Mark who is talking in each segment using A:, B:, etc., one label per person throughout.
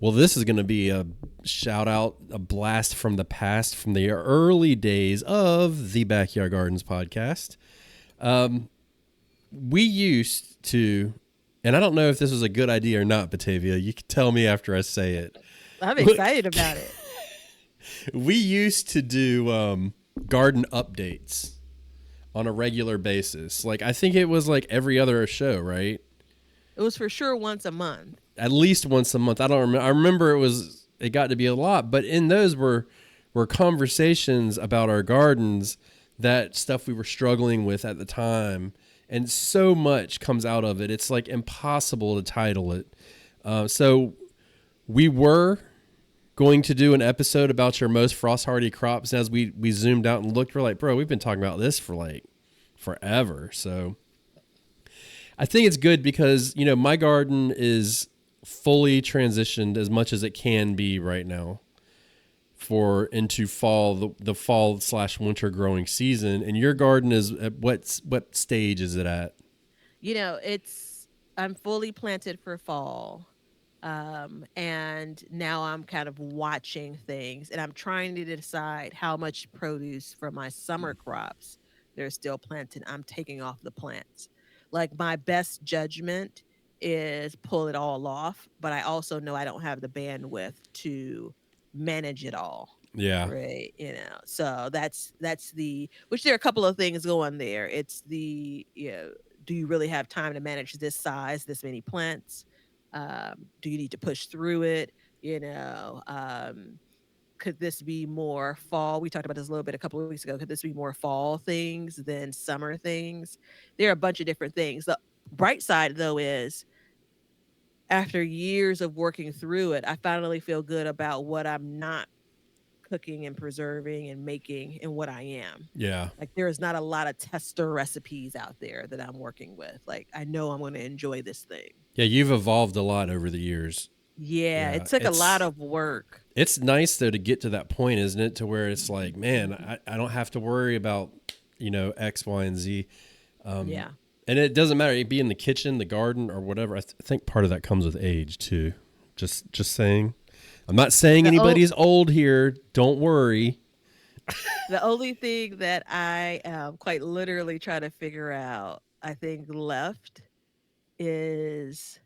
A: Well, this is going to be a shout out, a blast from the past, from the early days of the Backyard Gardens podcast. We used to, and I don't know if this was a good idea or not, Batavia. You can tell me after I say it.
B: I'm excited about it.
A: We used to do garden updates on a regular basis. Like, I think it was like every other show, right?
B: It was for sure once a month.
A: At least once a month. I don't remember. I remember it got to be a lot, but in those were conversations about our gardens, that stuff we were struggling with at the time, and so much comes out of it. It's like impossible to title it. So we were going to do an episode about your most frost hardy crops. And as we zoomed out and looked, we're like, bro, we've been talking about this for like forever. So I think it's good because, you know, my garden is fully transitioned as much as it can be right now into fall, the fall/winter growing season. And your garden is at what stage is it at?
B: You know, I'm fully planted for fall. And now I'm kind of watching things and I'm trying to decide how much produce from my summer crops that are still planted I'm taking off the plants. Like my best judgment is pull it all off, but I also know I don't have the bandwidth to manage it all.
A: Yeah.
B: Right. So that's which there are a couple of things going there. It's do you really have time to manage this size, this many plants? Do you need to push through it? Could this be more fall? We talked about this a little bit a couple of weeks ago. Could this be more fall things than summer things? There are a bunch of different things. The bright side, though, is after years of working through it, I finally feel good about what I'm not cooking and preserving and making and what I am.
A: Yeah.
B: Like there is not a lot of tester recipes out there that I'm working with. Like I know I'm going to enjoy this thing.
A: Yeah, you've evolved a lot over the years.
B: Yeah, it took a lot of work.
A: It's nice though to get to that point, isn't it? To where it's like, man, I don't have to worry about, X, Y, and Z.
B: Yeah.
A: And it doesn't matter. It be in the kitchen, the garden, or whatever. I think part of that comes with age too. Just saying. I'm not saying anybody's old here. Don't worry.
B: The only thing that I quite literally try to figure out, I think left is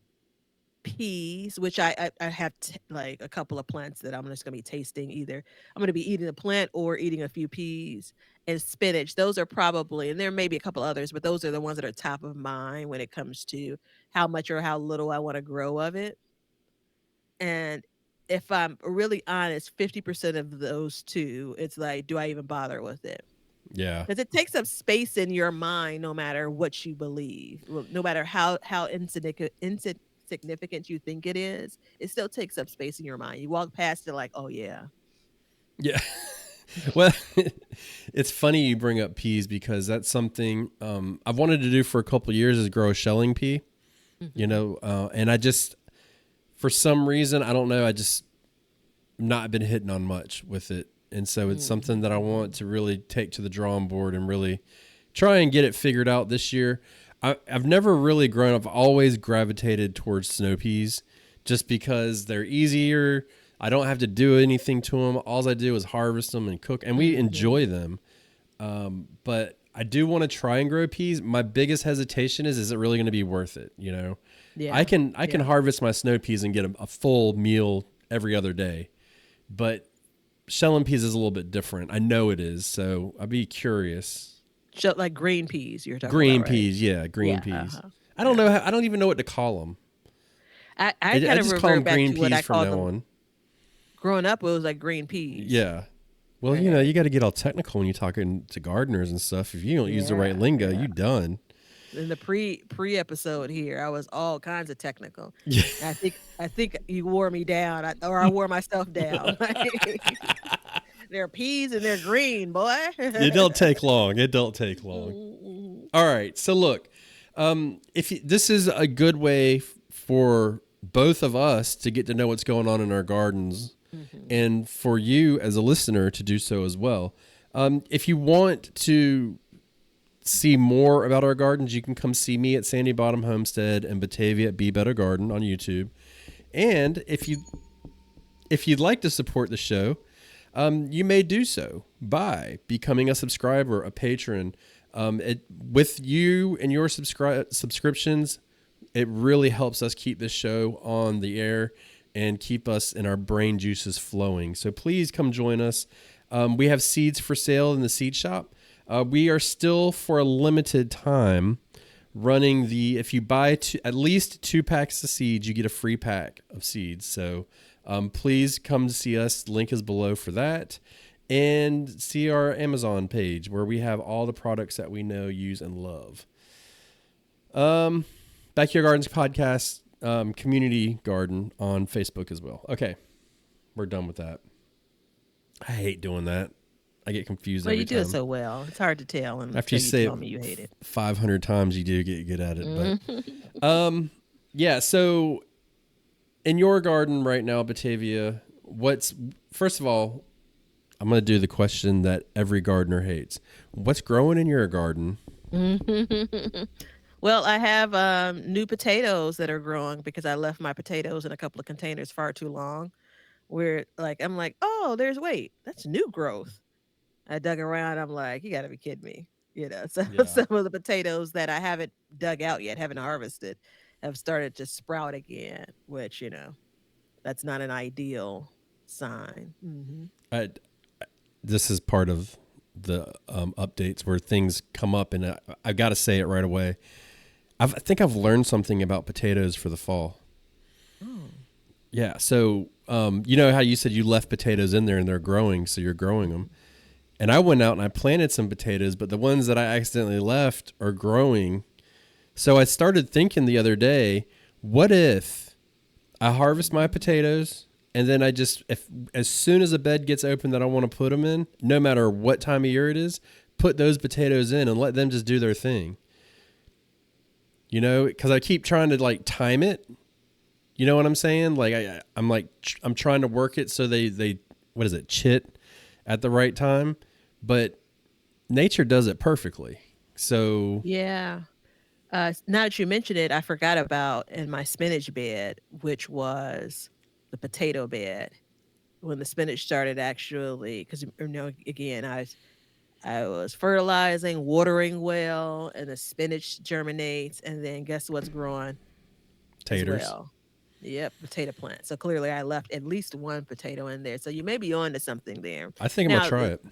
B: peas, which I have like a couple of plants that I'm just going to be tasting either. I'm going to be eating a plant or eating a few peas and spinach. Those are probably, and there may be a couple others, but those are the ones that are top of mind when it comes to how much or how little I want to grow of it. And if I'm really honest, 50% of those two, it's like, do I even bother with it?
A: Yeah.
B: Because it takes up space in your mind, no matter what you believe, no matter how insignificant you think it is, it still takes up space in your mind. You walk past it like, oh yeah.
A: Yeah. Well, it's funny you bring up peas because that's something I've wanted to do for a couple of years is grow a shelling pea, and I just, for some reason, I don't know, I just not been hitting on much with it. And so it's something that I want to really take to the drawing board and really try and get it figured out this year. I've never really grown. I've always gravitated towards snow peas just because they're easier. I don't have to do anything to them. All I do is harvest them and cook, and we enjoy them. But I do want to try and grow peas. My biggest hesitation is it really going to be worth it? Yeah. I can harvest my snow peas and get a full meal every other day, but shelling peas is a little bit different. I know it is, so I'd be curious.
B: Like green peas, you're talking
A: green
B: about, right?
A: peas, yeah, green peas. I don't know. I don't even know what to call them.
B: I kind of
A: just call them
B: revert
A: green
B: back to what I
A: peas from
B: called
A: now
B: them.
A: on.
B: Growing up, it was like green peas.
A: Yeah. Well, you got to get all technical when you're talking to gardeners and stuff. If you don't use the right lingo, you done.
B: In the pre episode here, I was all kinds of technical.
A: Yeah.
B: I think you wore me down, or I wore myself down. They're peas and they're green, boy.
A: It don't take long. All right. So look, this is a good way for both of us to get to know what's going on in our gardens, and for you as a listener to do so as well. If you want to see more about our gardens, you can come see me at Sandy Bottom Homestead and Batavia at Be Better Garden on YouTube. And if you if you'd like to support the show, you may do so by becoming a subscriber, a patron. With you and your subscriptions, it really helps us keep this show on the air and keep us and our brain juices flowing. So please come join us. We have seeds for sale in the seed shop. We are still, for a limited time, running if you buy at least 2 packs of seeds, you get a free pack of seeds. So please come to see us. Link is below for that. And see our Amazon page where we have all the products that we know, use, and love. Backyard Gardens Podcast, Community Garden on Facebook as well. Okay, we're done with that. I hate doing that. I get confused
B: Well,
A: every
B: you do it
A: time.
B: so well. It's hard to tell
A: After
B: until
A: you
B: you
A: say
B: tell
A: it
B: me you hate it.
A: 500 times, you do get good at it. But
B: Mhm.
A: yeah. So in your garden right now, Batavia, first of all, I'm going to do the question that every gardener hates. What's growing in your garden?
B: Well, I have new potatoes that are growing because I left my potatoes in a couple of containers far too long. Where I'm like, oh, wait, that's new growth. I dug around. I'm like, you got to be kidding me. So
A: Yeah.
B: some of the potatoes that I haven't dug out yet, haven't harvested, have started to sprout again, which, that's not an ideal sign.
A: I, this is part of the updates where things come up, and I've got to say it right away. I think I've learned something about potatoes for the fall.
B: Oh.
A: Yeah. So, you know how you said you left potatoes in there and they're growing, so you're growing them. And I went out and I planted some potatoes, but the ones that I accidentally left are growing. So I started thinking the other day, what if I harvest my potatoes and then if as soon as a bed gets open that I want to put them in, no matter what time of year it is, put those potatoes in and let them just do their thing. Because I keep trying to time it. You know what I'm saying? I'm trying to work it so they what is it, chit at the right time, but nature does it perfectly. So
B: Yeah. Now that you mention it, I forgot about in my spinach bed, which was the potato bed. When the spinach started, actually, because again, I was fertilizing, watering well, and the spinach germinates, and then guess what's growing as
A: taters.
B: well? Yep, potato plant. So clearly, I left at least one potato in there. So you may be on to something there.
A: I think I'm gonna
B: Now,
A: try it.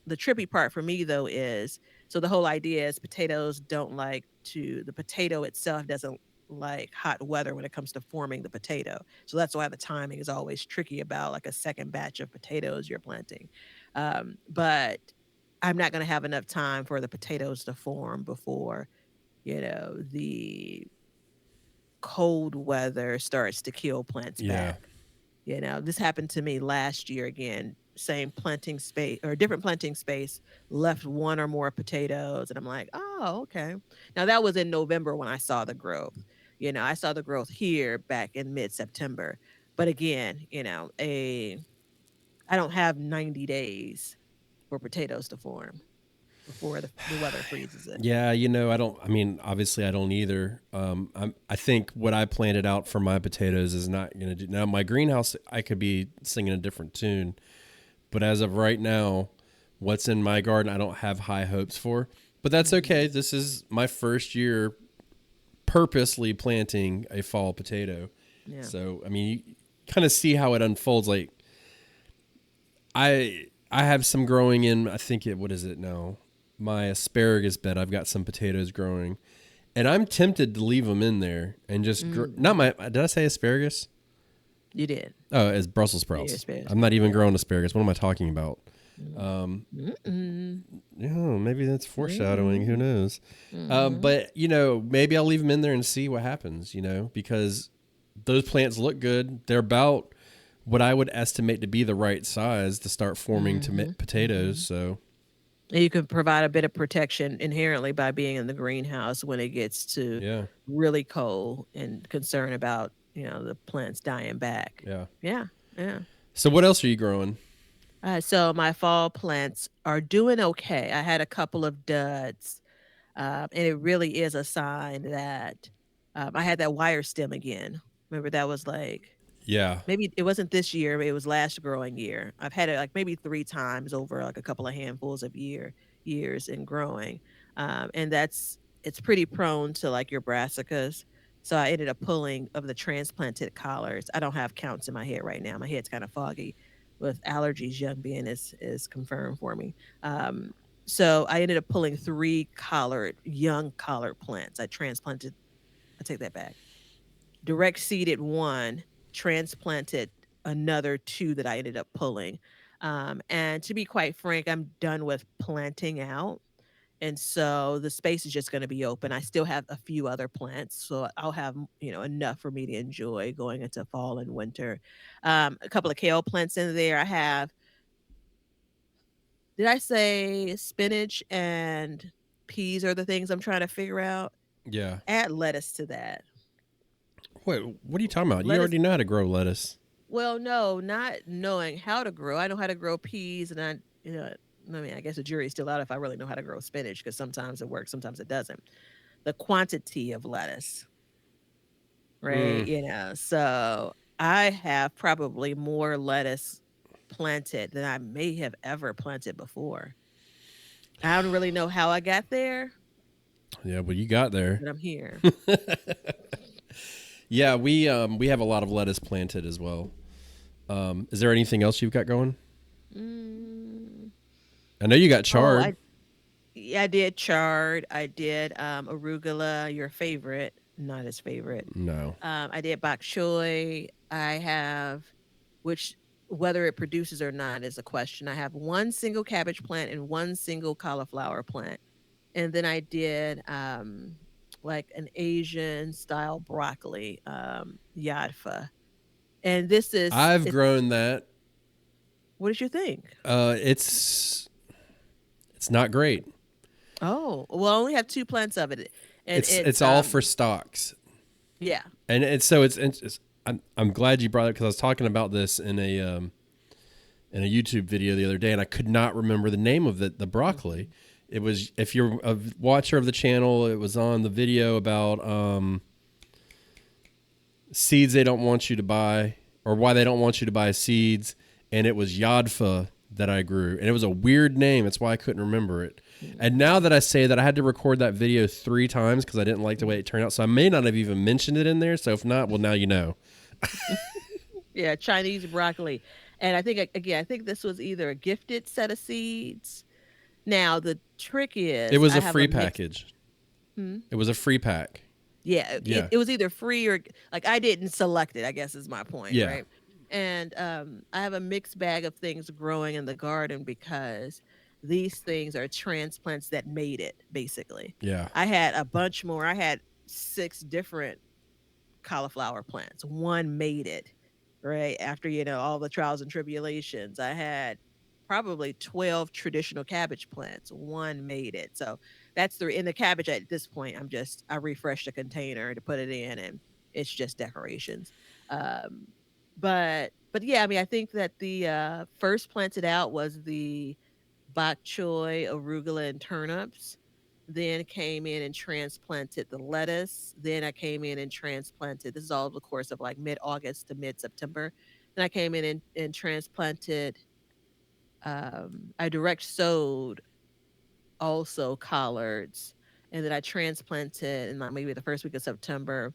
B: the trippy part for me though is, so the whole idea is the potato itself doesn't like hot weather when it comes to forming the potato. So that's why the timing is always tricky about like a second batch of potatoes you're planting. But I'm not going to have enough time for the potatoes to form before, the cold weather starts to kill plants
A: Yeah.
B: back. This happened to me last year again. Same planting space or different planting space, left one or more potatoes. And I'm like, oh, okay. Now that was in November when I saw the growth. I saw the growth here back in mid September. But again, I don't have 90 days for potatoes to form before the weather freezes it.
A: Yeah, I don't. I mean, obviously, I don't either. I think what I planted out for my potatoes is not going to do. Now, my greenhouse, I could be singing a different tune, but as of right now, what's in my garden, I don't have high hopes for. But that's
B: Mhm.
A: okay. This is my first year purposely planting a fall potato.
B: Yeah.
A: So, I mean, you kind of see how it unfolds. Like, I have some growing in. I think what is it now? My asparagus bed. I've got some potatoes growing, and I'm tempted to leave them in there and just not
B: Mm-hmm.
A: my. Did I say asparagus?
B: You did.
A: Oh, it's Brussels
B: Yeah,
A: sprouts.
B: space.
A: I'm not even
B: Yeah.
A: growing asparagus. What am I talking about?
B: Mm.
A: Um,
B: Mm-mm.
A: maybe that's foreshadowing. Who
B: Mm-mm.
A: knows?
B: Mm-hmm.
A: But maybe I'll leave them in there and see what happens. Because those plants look good. They're about what I would estimate to be the right size to start forming
B: Mm-hmm.
A: potatoes.
B: Mm-hmm.
A: So
B: You can provide a bit of protection inherently by being in the greenhouse when it gets to
A: yeah,
B: really cold and concern about, the plants dying back.
A: yeah.
B: Yeah. Yeah.
A: So what else are you growing?
B: So my fall plants are doing okay. I had a couple of duds, and it really is a sign that I had that wire stem again. Remember that was like
A: Yeah.
B: Maybe it wasn't this year, but it was last growing year. I've had it like maybe 3 times over like a couple of handfuls of years in growing. And it's pretty prone to like your brassicas. So I ended up pulling of the transplanted collards. I don't have counts in my head right now. My head's kind of foggy with allergies. Young being is confirmed for me. Um, so I ended up pulling 3 young collard plants. I take that back, direct seeded one, transplanted another two that I ended up pulling. And to be quite frank, I'm done with planting out. And so the space is just going to be open. I still have a few other plants, so I'll have, enough for me to enjoy going into fall and winter. A couple of kale plants in there. I have, did I say spinach and peas are the things I'm trying to figure out?
A: Yeah.
B: Add lettuce to that.
A: Wait, what are you talking about? You
B: Lettuce.
A: already know how to grow lettuce.
B: Well, no, not knowing how to grow. I know how to grow peas, and I mean, I guess the jury's still out if I really know how to grow spinach because sometimes it works, sometimes it doesn't. The quantity of lettuce, right?
A: Mm,
B: So I have probably more lettuce planted than I may have ever planted before. I don't really know how I got there,
A: yeah, well, you got there.
B: but I'm here.
A: Yeah, we have a lot of lettuce planted as well. Is there anything else you've got going?
B: Mm.
A: I know you got
B: Oh,
A: chard.
B: yeah, I did chard. I did arugula, your favorite, not his favorite.
A: No.
B: I did bok choy. I have, which whether it produces or not is a question. I have one single cabbage plant and one single cauliflower plant, and then I did like an Asian style broccoli, yadfa. And this is
A: I've
B: it's.
A: grown that.
B: What did you think?
A: It's not great.
B: Oh, well, I only have 2 plants of it, and
A: It's all for stocks.
B: yeah.
A: And I'm glad you brought it because I was talking about this in a YouTube video the other day, and I could not remember the name of the broccoli. It was, if you're a watcher of the channel, it was on the video about seeds they don't want you to buy, or why they don't want you to buy seeds, and it was Yadfa that I grew, and it was a weird name. That's why I couldn't remember it. And now that I say that, I had to record that video 3 times because I didn't like the way it turned out. So I may not have even mentioned it in there. So if not, well, now you know.
B: Yeah, Chinese broccoli. And I think again, I think this was either a gifted set of seeds. Now the trick
A: It
B: is
A: was
B: I
A: a
B: have a
A: free
B: mixed.
A: package.
B: Hmm?
A: It was a free pack.
B: Yeah, it,
A: Yeah.
B: it was either free or like I didn't select it, I guess is my point,
A: Yeah.
B: right? And I have a mixed bag of things growing in the garden because these things are transplants that made it, basically.
A: Yeah.
B: I had a bunch more. I had 6 different cauliflower plants. One made it, right? After, all the trials and tribulations. I had probably 12 traditional cabbage plants. One made it. So that's in the cabbage at this point. I refreshed the container to put it in and it's just decorations. Um, but yeah, I mean, I think that the first planted out was the bok choy, arugula, and turnips. Then came in and transplanted the lettuce. Then I came in and transplanted. This is all the course of like mid August to mid September. Then I came in and transplanted. I direct sowed also collards, and then I transplanted in like maybe the first week of September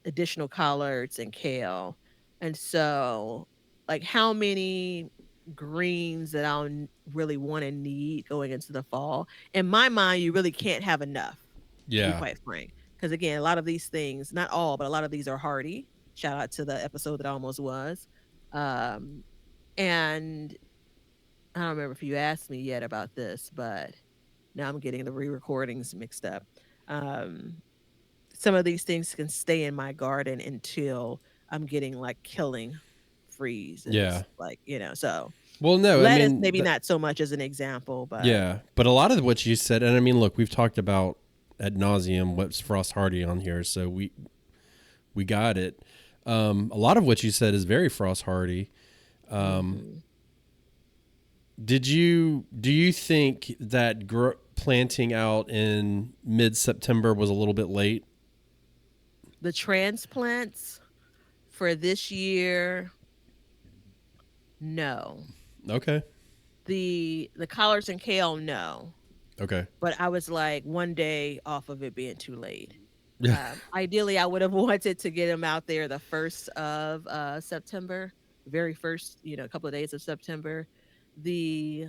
B: additional collards and kale. And so, like, how many greens that really want and need going into the fall? In my mind, you really can't have enough, to be
A: Yeah.
B: quite frank. Because again, a lot of these things, not all, but a lot of these are hardy. Shout out to the episode that almost was. Um, and I don't remember if you asked me yet about this, but now I'm getting the re-recordings mixed up. Um, some of these things can stay in my garden until I'm getting like killing freeze and
A: Yeah.
B: like, so
A: Well, no, I
B: lettuce
A: mean,
B: maybe not so much as an example, but
A: yeah, but a lot of what you said, and I mean, look, we've talked about ad nauseum what's frost hardy on here, so we got it. A lot of what you said is very frost hardy.
B: mhm.
A: Do you think that planting out in mid September was a little bit late?
B: The transplants for this year, no.
A: Okay.
B: The collards and kale, no.
A: Okay.
B: But I was like one day off of it being too late.
A: Yeah.
B: Ideally, I would have wanted to get them out there the first of September, very first, a couple of days of September. The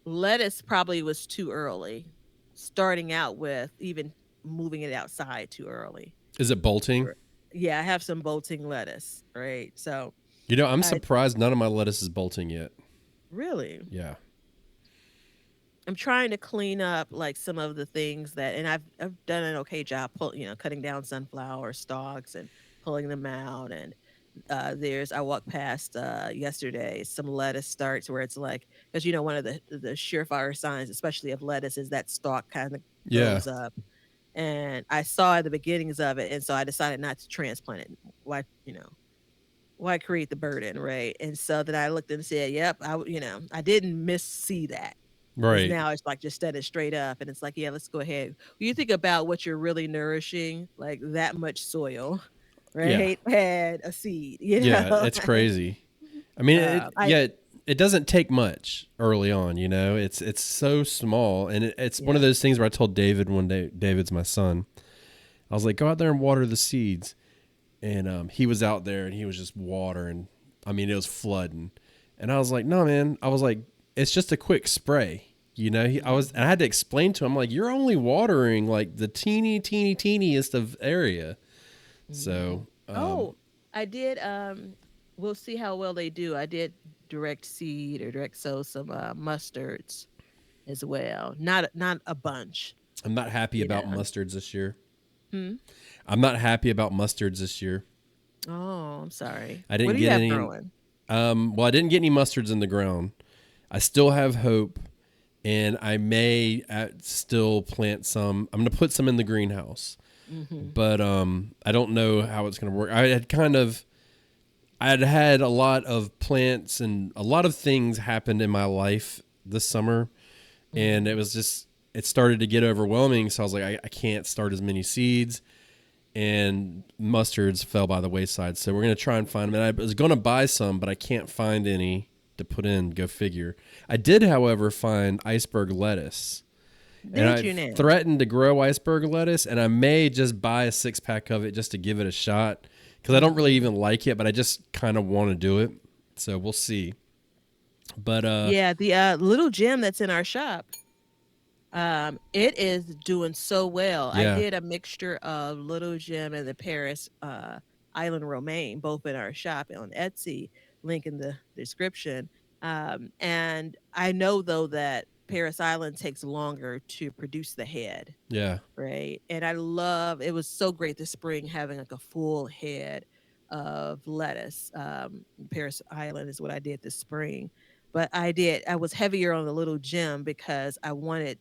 B: lettuce probably was too early, starting out with even moving it outside too early.
A: Is it bolting?
B: R- Yeah, I have some bolting lettuce, right? So
A: I'm
B: I
A: surprised none of my lettuce is bolting yet.
B: really
A: Yeah.
B: I'm trying to clean up like some of the things that, and I've done an okay job, cutting down sunflower stalks and pulling them out. And there's I walked past yesterday some lettuce starts where it's like, because one of the surefire signs, especially of lettuce, is that stalk kind of
A: Yeah.
B: goes up. And I saw the beginnings of it, and so I decided not to transplant it. Why create the burden, right? And so then I looked and said, "Yep, I didn't miss see that." Because
A: Right.
B: now it's like just set it straight up, and it's like, yeah, let's go ahead. When you think about what you're really nourishing, like that much soil,
A: Yeah.
B: right, and a seed,
A: Yeah. It's crazy. I mean,
B: I
A: it doesn't take much early on. It's so small, and it's one of
B: yeah,
A: those things where I told David one day. David's my son. I was like, go out there and water the seeds, and he was out there and he was just watering. I mean, it was flooding, and I was like, no, man. I was like, it's just a quick spray. And I had to explain to him like, you're only watering like the teeniest of area.
B: hmm
A: So,
B: oh, I did. We'll see how well they do. I did direct seed or direct sow some mustards as well. Not a bunch,
A: I'm not happy
B: you
A: about
B: know.
A: mustards this year.
B: Hmm?
A: I'm not happy about mustards this year.
B: Oh, I'm sorry.
A: I
B: What
A: didn't
B: do you
A: get
B: have
A: any.
B: growing?
A: Well, I didn't get any mustards in the ground. I still have hope, and I may still plant some. I'm going to put some in the greenhouse,
B: Hmm.
A: but I don't know how it's going to work. I had a lot of plants and a lot of things happened in my life this summer, and
B: Hmm.
A: it started to get overwhelming. So I was like, I can't start as many seeds, and mustards fell by the wayside. So we're going to try and find them. And I was going to buy some, but I can't find any to put in. Go figure. I did, however, find iceberg lettuce. And
B: Did
A: I
B: you now?
A: threatened to grow iceberg lettuce, and I may just buy a 6-pack of it just to give it a shot because I don't really
B: Hmm.
A: even like it, but I just kind of want to do it. So we'll see. But
B: Yeah, the little gem that's in our shop, it is doing so well. I
A: yeah,
B: did a mixture of little gem and the Paris island romaine, both in our shop on Etsy. Link in the description. And I know though that Paris Island takes longer to produce the head.
A: yeah,
B: Right. And I love it was so great this spring having like a full head of lettuce. Paris Island is what I did this spring. But I was heavier on the little gem because I wanted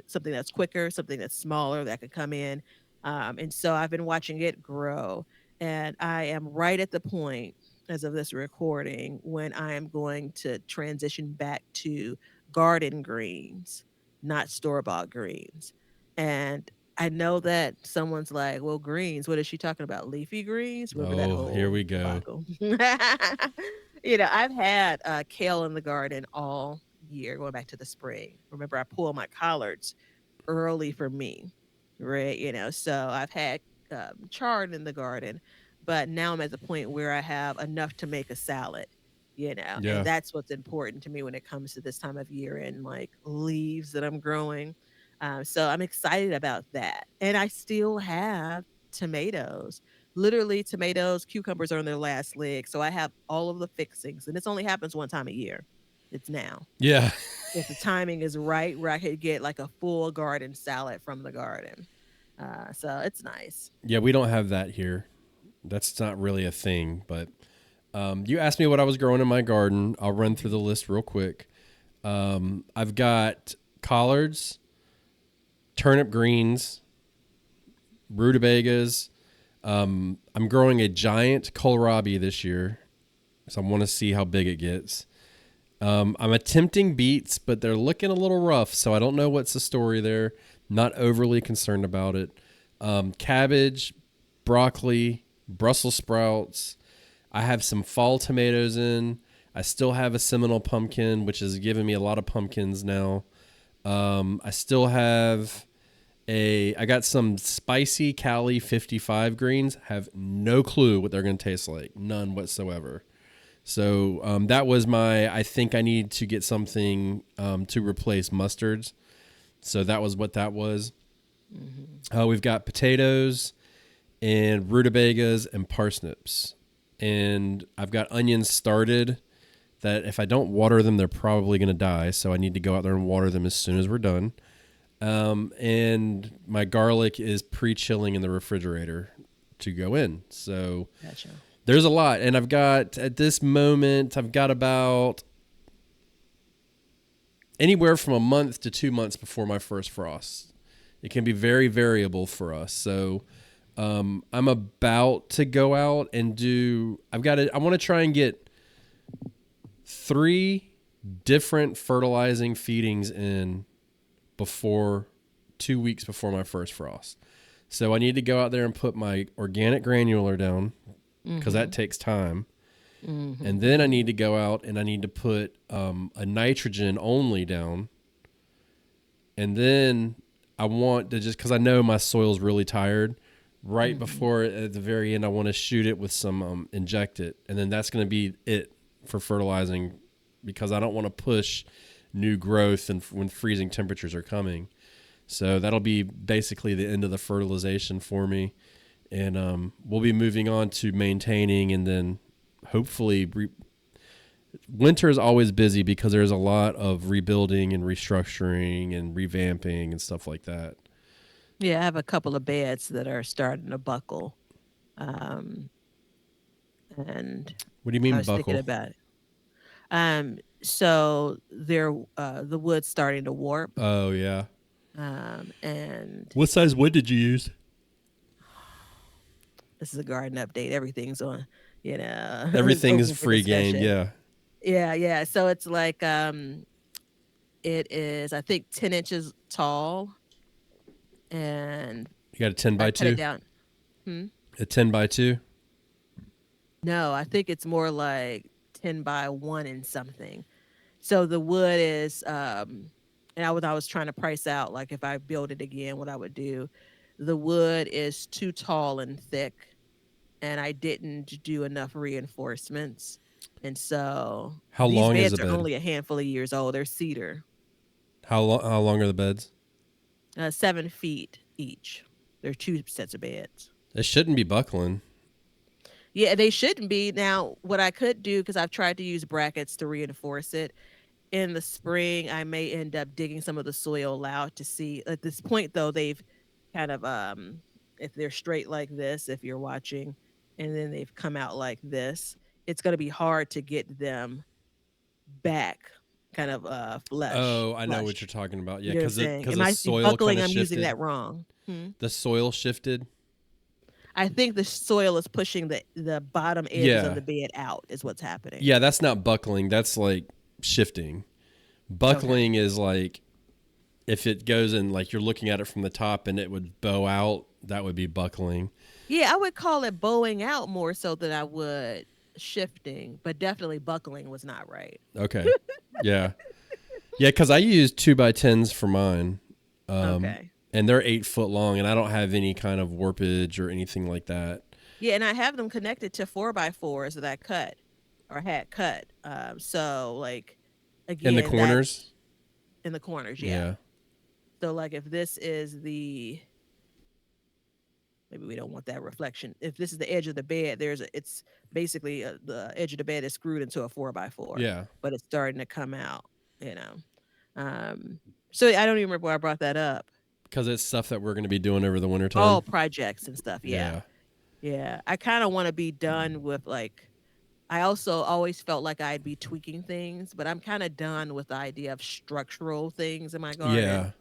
B: something that's quicker, something that's smaller that could come in. And so I've been watching it grow. And I am right at the point, as of this recording, when I am going to transition back to garden greens, not store bought greens. And I know that someone's like, well, greens, what is she talking about? Leafy greens? Remember that
A: oh, here
B: whole
A: we go.
B: debacle? I've had kale in the garden all year, going back to the spring. Remember, I pulled my collards early for me, right? So I've had chard in the garden, but now I'm at the point where I have enough to make a salad, and
A: Yeah,
B: that's what's important to me when it comes to this time of year and like leaves that I'm growing. So I'm excited about that. And I still have tomatoes. Literally, tomatoes, cucumbers are on their last leg. So I have all of the fixings, and this only happens one time a year. It's now.
A: yeah,
B: If the timing is right, where I could get like a full garden salad from the garden. So it's nice.
A: yeah. We don't have that here. That's not really a thing. But you asked me what I was growing in my garden. I'll run through the
B: Mhm.
A: list real quick. I've got collards, turnip greens, rutabagas. I'm growing a giant kohlrabi this year, so I want to see how big it gets. I'm attempting beets, but they're looking a little rough, so I don't know what's the story there. Not overly concerned about it. Cabbage, broccoli, Brussels sprouts. I have some fall tomatoes in. I still have a Seminole pumpkin, which is giving me a lot of pumpkins now. I still have I got some spicy Cali 55 greens. Have no clue what they're going to taste like. None whatsoever. So that was I think I need to get something to replace mustards. So that was what that was. We've got potatoes and rutabagas and parsnips. And I've got onions started that if I don't water them, they're probably going to die. So I need to go out there and water them as soon as we're done. And my garlic is pre-chilling in the refrigerator to go in. So
B: Gotcha.
A: there's a lot. And at this moment, I've got about anywhere from a month to 2 months before my first frost. It can be very variable for us. So I'm about to go out and I want to try and get 3 different fertilizing feedings in before 2 weeks before my first frost. So I need to go out there and put my organic granular down because that takes time. And then I need to go out and I need to put a nitrogen only down. And then I want to because I know my soil's really tired. Right before at the very end, I want to shoot it with some inject it. And then that's going to be it for fertilizing because I don't want to push new growth and when freezing temperatures are coming. So that'll be basically the end of the fertilization for me. And we'll be moving on to maintaining and then hopefully winter is always busy because there's a lot of rebuilding and restructuring and revamping and stuff like that.
B: Yeah, I have a couple of beds that are starting to buckle. Um, and
A: What do you
B: I
A: mean
B: was thinking
A: buckle?
B: about it. So the wood's starting to warp.
A: Oh yeah.
B: And
A: What size wood did you use?
B: this is a garden update. Everything's on, it's
A: Everything is
B: open for
A: free game.
B: discussion.
A: Yeah.
B: Yeah, yeah. So it's like it is I think 10 inches tall, and
A: You got a 10
B: I
A: by
B: cut it
A: 2?
B: down. Hmm?
A: A 10 by 2?
B: No, I think it's more like 10 by 1 and something. So the wood is and I was trying to price out like if I build it again what I would do. The wood is too tall and thick, and I didn't do enough reinforcements. And so
A: How
B: these
A: long is the
B: beds are
A: bed?
B: only a handful of years old. They're cedar,
A: How long are the beds?
B: 7 feet each. They're 2 sets of beds.
A: It shouldn't be buckling.
B: Yeah, they shouldn't be. Now, what I could do, because I've tried to use brackets to reinforce it, in the spring, I may end up digging some of the soil out to see. At this point, though, they've kind of, if they're straight like this, if you're watching, and then they've come out like this, it's going to be hard to get them back kind of
A: Oh, I know what you're
B: flush.
A: talking about. Yeah,
B: You know what I'm
A: because
B: saying? Am
A: the
B: I
A: soil kind
B: buckling?
A: of
B: I'm using
A: shifted.
B: that wrong. Hmm?
A: The soil shifted.
B: I think the soil is pushing the bottom edges of
A: Yeah.
B: the bed out, is what's happening.
A: Yeah, that's not buckling. That's like shifting.
B: Okay.
A: Buckling is like if it goes in like you're looking at it from the top and it would bow out, that would be buckling.
B: Yeah, I would call it bowing out more so than I would shifting, but definitely buckling was not right.
A: Okay. Yeah. Yeah, because I use 2x10s for mine.
B: Okay.
A: And they're 8 foot long and I don't have any kind of warpage or anything like that.
B: Yeah, and I have them connected to 4x4s that I cut or had cut. So like
A: In the
B: again, that's
A: corners.
B: in the corners, yeah.
A: Yeah.
B: So like if this is the maybe we don't want that reflection. If this is the edge of the bed, it's basically the edge of the bed is screwed into a 4x4,
A: Yeah.
B: but it's starting to come out, you know. Um, so I don't even remember why I brought that up.
A: Because it's stuff that we're going to be doing over the
B: Oh,
A: wintertime.
B: projects and stuff. Yeah.
A: Yeah.
B: Yeah. I kind of want to be done with like, I also always felt like I'd be tweaking things, but I'm kind of done with the idea of structural things in my garden.
A: Yeah.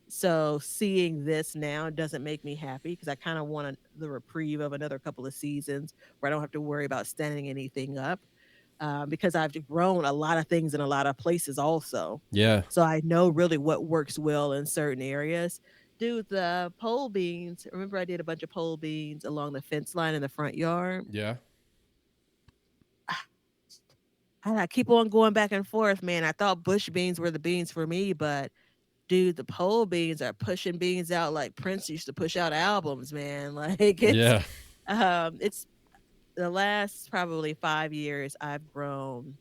B: So seeing this now doesn't make me happy because I kind of want the reprieve of another couple of seasons where I don't have to worry about standing anything up. Because I've grown a lot of things in a lot of places also.
A: Yeah.
B: So I know really what works well in certain areas. Dude, the pole beans, remember I did a bunch of pole beans along the fence line in the front yard?
A: Yeah.
B: And I keep on going back and forth, man. I thought bush beans were the beans for me, but dude, the pole beans are pushing beans out like Prince used to push out albums, man. Like
A: Yeah.
B: it's the last probably 5 years I've grown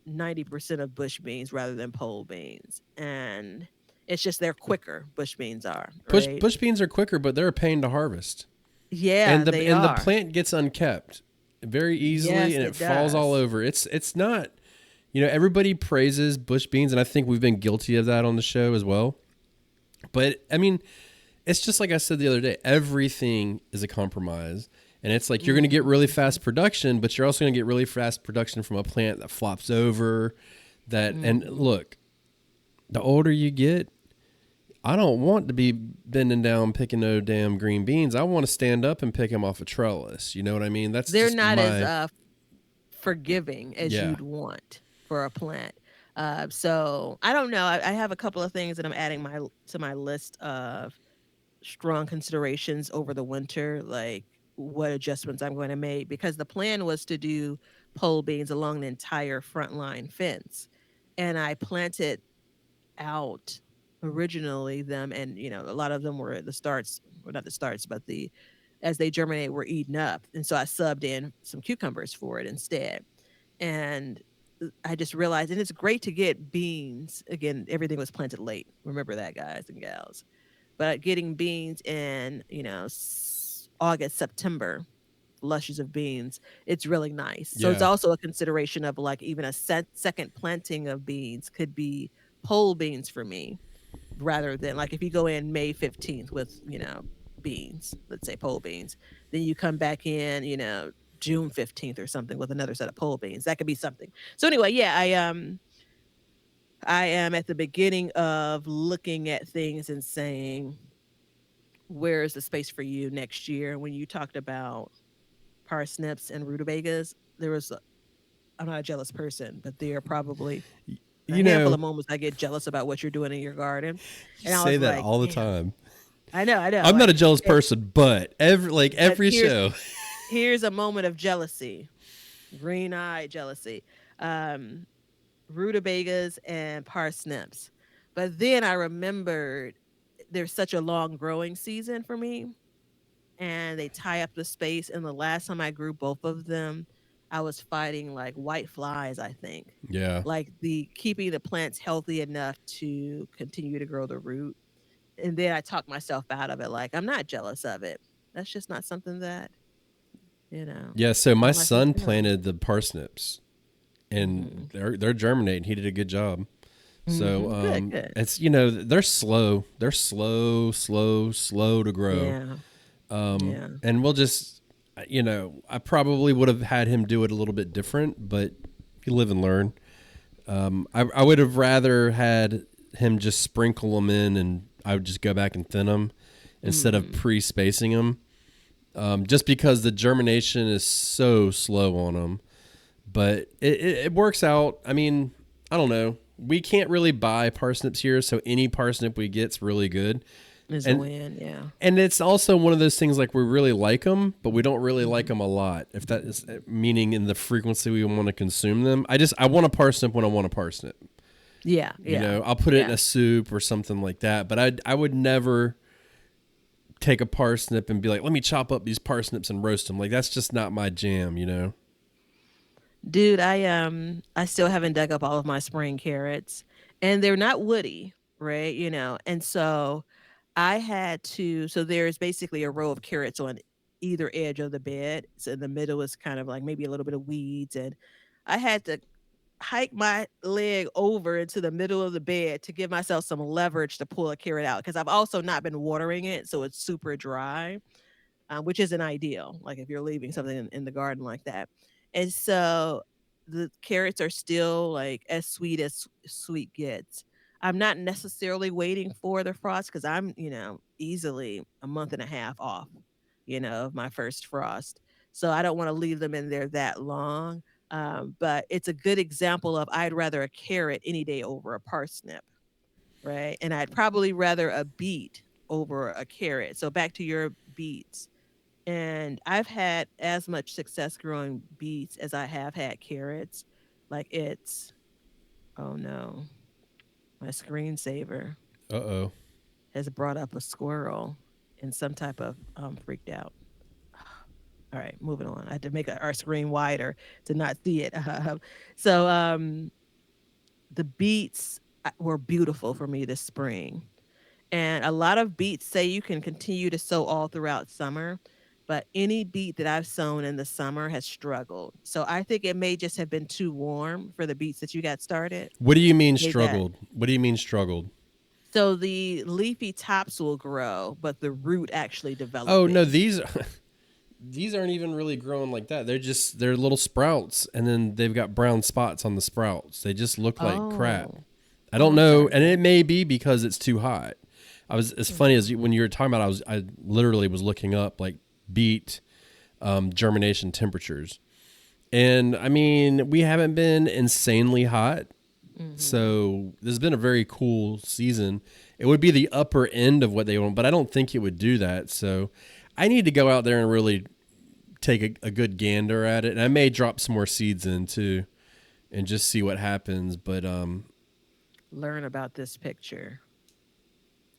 B: 90% of bush beans rather than pole beans. And it's just they're quicker, bush beans are, right?
A: Bush beans are quicker, but they're a pain to harvest.
B: Yeah, they
A: And the
B: are.
A: plant gets unkept very easily
B: Yes,
A: and it
B: it
A: falls all
B: does.
A: over. It's not, everybody praises bush beans and I think we've been guilty of that on the show as well. But I mean, it's just like I said the other day, everything is a compromise. And it's like you're going to get really
B: Mhm.
A: fast production, but you're also going to get really fast production from a plant that flops over that and
B: Mhm.
A: look, the older you get, I don't want to be bending down picking no damn green beans. I want to stand up and pick them off a trellis. You know what I mean? That's
B: They're
A: just
B: not as
A: my
B: forgiving as
A: yeah.
B: you'd want for a plant. So I don't know. I have a couple of things that I'm adding my to my list of strong considerations over the winter, like what adjustments I'm going to make, because the plan was to do pole beans along the entire front line fence. And I planted out originally them, and a lot of them were the starts, or not the starts, but the as they germinate were eaten up. And so I subbed in some cucumbers for it instead. And I just realized, and it's great to get beans. Again, everything was planted late. Remember that, guys and gals. But getting beans in, August, September, lushes of beans, it's really nice. So it's
A: Yeah.
B: also a consideration of like even a second planting of beans could be pole beans for me, rather than like if you go in May 15th with, beans, let's say pole beans, then you come back in, June 15th or something with another set of pole beans. That could be something. So anyway, yeah, I am at the beginning of looking at things and saying, where is the space for you next year? When you talked about parsnips and rutabagas, there was I'm not a jealous person, but there are probably a
A: You
B: handful of
A: know,
B: moments I get jealous about what you're doing in your garden.
A: you
B: And I
A: say
B: was
A: that
B: like,
A: all the
B: damn.
A: time.
B: I know.
A: I'm not
B: Like,
A: a jealous person, but
B: but
A: every show.
B: here's a moment of jealousy, green eye jealousy. Um, Rutabagas and parsnips. But then I remembered there's such a long growing season for me, and they tie up the space. And the last time I grew both of them, I was fighting like white flies, I think.
A: Yeah.
B: Like the keeping the plants healthy enough to continue to grow the root. And then I talked myself out of it. Like, I'm not jealous of it. That's just not something that, you know,
A: Yeah, so my
B: I'm like, let's
A: son
B: go.
A: planted the parsnips and
B: Hmm.
A: they're germinating. He did a good job. So
B: Good, good.
A: it's they're slow. They're slow to grow.
B: Yeah. Yeah.
A: And we'll just I probably would have had him do it a little bit different, but you live and learn. I would have rather had him just sprinkle them in, and I would just go back and thin them instead of
B: Mm.
A: pre-spacing them. Just because the germination is so slow on them, but it works out. I mean, I don't know. We can't really buy parsnips here, so any parsnip we get's really good.
B: Is a
A: And
B: win. Yeah.
A: and it's also one of those things like we really like them, but we don't really like
B: Mhm.
A: them a lot. If that is meaning in the frequency we want to consume them, I want a parsnip when I want a parsnip.
B: Yeah. Yeah.
A: I'll put it in
B: Yeah.
A: a soup or something like that. But I would never take a parsnip and be like, let me chop up these parsnips and roast them. Like that's just not my jam.
B: Dude, I still haven't dug up all of my spring carrots, and they're not woody, right? And so I had to so there's basically a row of carrots on either edge of the bed. So in the middle is kind of like maybe a little bit of weeds, and I had to hike my leg over into the middle of the bed to give myself some leverage to pull a carrot out, because I've also not been watering it, so it's super dry, which isn't ideal. Like if you're leaving something in the garden like that. And so the carrots are still like as sweet as sweet gets. I'm not necessarily waiting for the frost because I'm, easily a month and a half off, of my first frost. So I don't want to leave them in there that long. But it's a good example of I'd rather a carrot any day over a parsnip, right? And I'd probably rather a beet over a carrot. So back to your beets, and I've had as much success growing beets as I have had carrots. Like it's, oh no, my screensaver
A: Uh-oh.
B: has brought up a squirrel in some type of freaked out. All right, moving on. I had to make our screen wider to not see it. So the beets were beautiful for me this spring. And a lot of beets say you can continue to sow all throughout summer, but any beet that I've sown in the summer has struggled. So I think it may just have been too warm for the beets that you got started.
A: What do you mean
B: Made that.
A: struggled? What do you mean struggled?
B: So the leafy tops will grow, but the root actually
A: Oh, no,
B: developing.
A: these aren't even really growing like that. They're little sprouts, and then they've got brown spots on the sprouts. They just look like crap.
B: Oh,
A: I
B: oh,
A: don't
B: I'm
A: know,
B: sorry to
A: and
B: hear
A: it
B: that.
A: may be because it's too hot. I was as funny as when you were talking about. I literally was looking up like beet germination temperatures, and I mean we haven't been insanely hot,
B: Mm-hmm.
A: so this has been a very cool season. It would be the upper end of what they want, but I don't think it would do that. So I need to go out there and really take a good gander at it, and I may drop some more seeds in too, and just see what happens. But
B: Learn about this picture.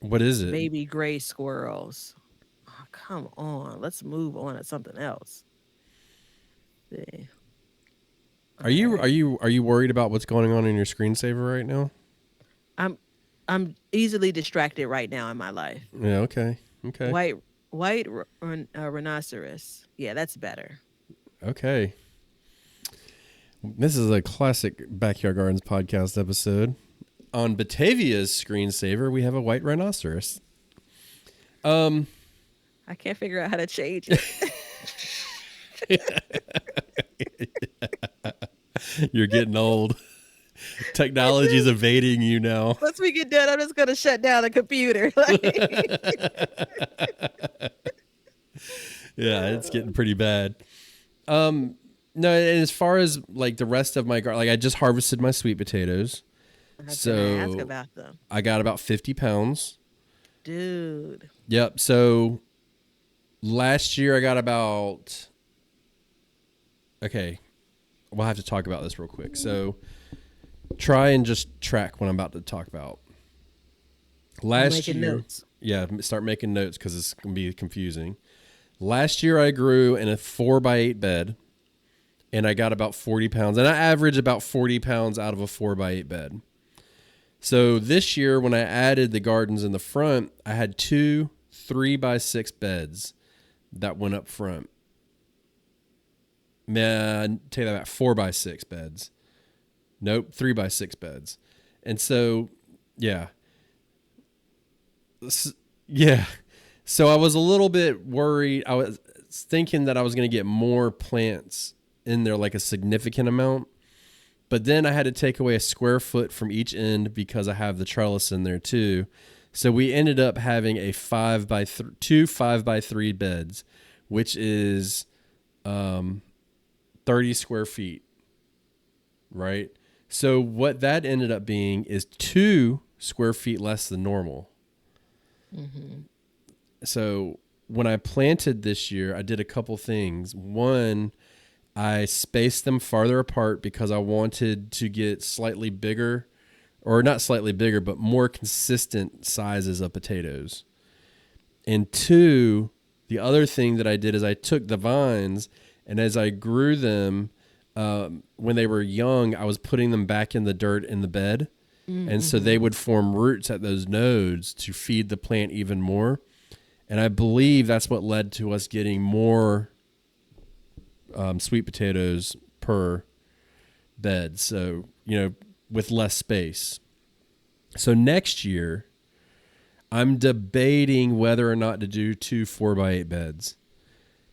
A: what is it?
B: Baby gray squirrels. Oh, come on. Let's move on to something else. See.
A: Are
B: All
A: you are
B: right.
A: you are you worried about what's going on in your screensaver right now?
B: I'm I'm easily distracted right now in my life.
A: Yeah. Okay. Okay.
B: White rhinoceros. Yeah, that's better.
A: Okay. This is a classic Backyard Gardens podcast episode. On Batavia's screensaver, we have a white rhinoceros. Um,
B: I can't figure out how to change it.
A: you're getting old. Technology's evading you now.
B: Once we get done, I'm just gonna shut down the computer. Like,
A: Yeah, it's getting pretty bad. Um, no, and as far as like the rest of my garden, like I just harvested my sweet potatoes,
B: I was gonna ask
A: so
B: about them,
A: I got about 50 pounds.
B: dude.
A: Yep. So last year I got about. Okay, we'll have to talk about this real quick. So try and just track what I'm about to talk about.
B: I'm
A: Last
B: making
A: year,
B: notes.
A: yeah, start making notes because it's gonna be confusing. Last year I grew in a 4x8 bed, and I got about 40 pounds, and I average about 40 pounds out of a 4x8 bed. So this year, when I added the gardens in the front, I had two 3x6 beds that went up front. Man, take that back, 4x6 beds. Nope, 3x6 beds. And so, yeah, yeah. So I was a little bit worried. I was thinking that I was going to get more plants in there, like a significant amount. But then I had to take away a square foot from each end because I have the trellis in there too. So we ended up having a two 5x3 beds, which is 30 square feet, right? So what that ended up being is 2 square feet less than normal.
B: Hmm.
A: So when I planted this year, I did a couple things. One, I spaced them farther apart because I wanted to get slightly bigger, or not slightly bigger, but more consistent sizes of potatoes. And two, the other thing that I did is I took the vines, and as I grew them, when they were young, I was putting them back in the dirt in the bed. And so
B: Mm-hmm.
A: they would form roots at those nodes to feed the plant even more. And I believe that's what led to us getting more sweet potatoes per bed. So, with less space. So next year, I'm debating whether or not to do two 4x8 beds.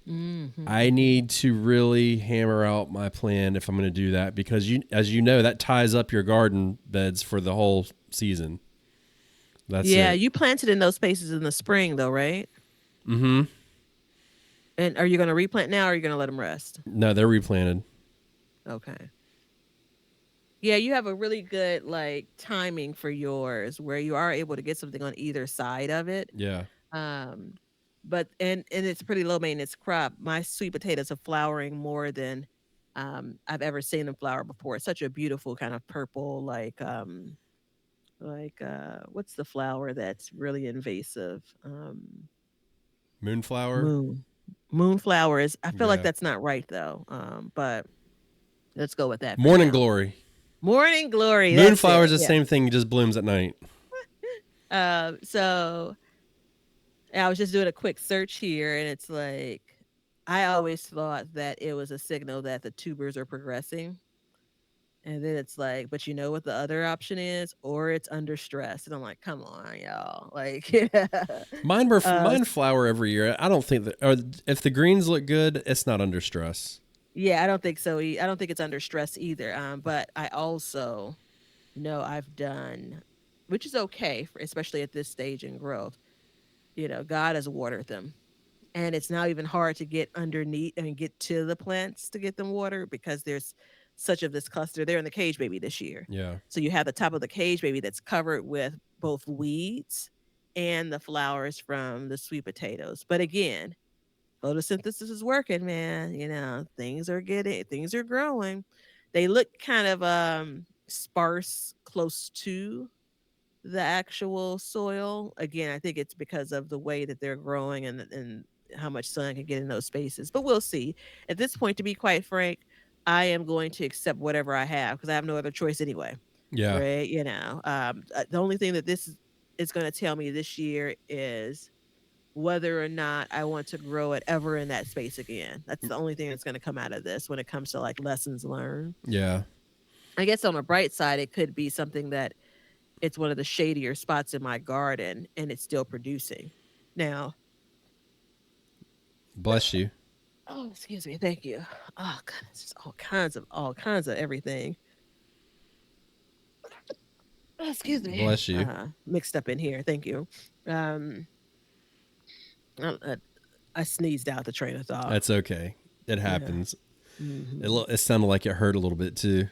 A: I
B: Mm-hmm.
A: need to really hammer out my plan if I'm going to do that because as you know, that ties up your garden beds for the whole season. That's
B: Yeah,
A: it.
B: you planted in those spaces in the spring, though, right?
A: Mm-hmm.
B: And are you gonna replant now, or are you gonna let them rest?
A: No, they're replanted.
B: Okay. Yeah, you have a really good like timing for yours where you are able to get something on either side of it.
A: Yeah.
B: Um, but and it's a pretty low maintenance crop. My sweet potatoes are flowering more than I've ever seen them flower before. It's such a beautiful kind of purple, what's the flower that's really invasive?
A: Moonflower.
B: Moon. Moonflower is. I feel like
A: Yeah.
B: that's not right though. But let's go with that for
A: Morning
B: now.
A: glory.
B: Morning glory. That's
A: Moonflower is
B: it.
A: the
B: Yeah.
A: same thing, just blooms at night.
B: So I was just doing a quick search here, and it's like I always thought that it was a signal that the tubers are progressing. And then it's like, but you know what the other option is? Or it's under stress. And I'm like, come on, y'all. Like, yeah. Uh,
A: Mine flower every year. I don't think that. Or if the greens look good, it's not under stress.
B: yeah, I don't think so. I don't think it's under stress either. But I also know I've done, which is okay, for, especially at this stage in growth. God has watered them. And it's now even hard to get underneath and get to the plants to get them water because there's such of this cluster. They're in the cage baby this year.
A: Yeah.
B: So you have the top of the cage baby that's covered with both weeds and the flowers from the sweet potatoes. But again, photosynthesis is working, man. Things are growing. They look kind of sparse close to the actual soil. Again, I think it's because of the way that they're growing and how much sun can get in those spaces. But we'll see. At this point, to be quite frank, I am going to accept whatever I have because I have no other choice anyway.
A: Yeah.
B: Right? The only thing that is going to tell me this year is whether or not I want to grow it ever in that space again. That's the only thing that's going to come out of this when it comes to like lessons learned.
A: Yeah.
B: I guess on the bright side, it could be something that it's one of the shadier spots in my garden and it's still producing. Now,
A: Bless you.
B: oh, excuse me, thank you. Oh, goodness, just all kinds of everything. Oh, excuse me,
A: Bless you.
B: mixed up in here. Thank you. Um, I, I I sneezed out the train of thought.
A: That's okay. It
B: Yeah.
A: happens.
B: Hmm.
A: It sounded like it hurt a little bit too.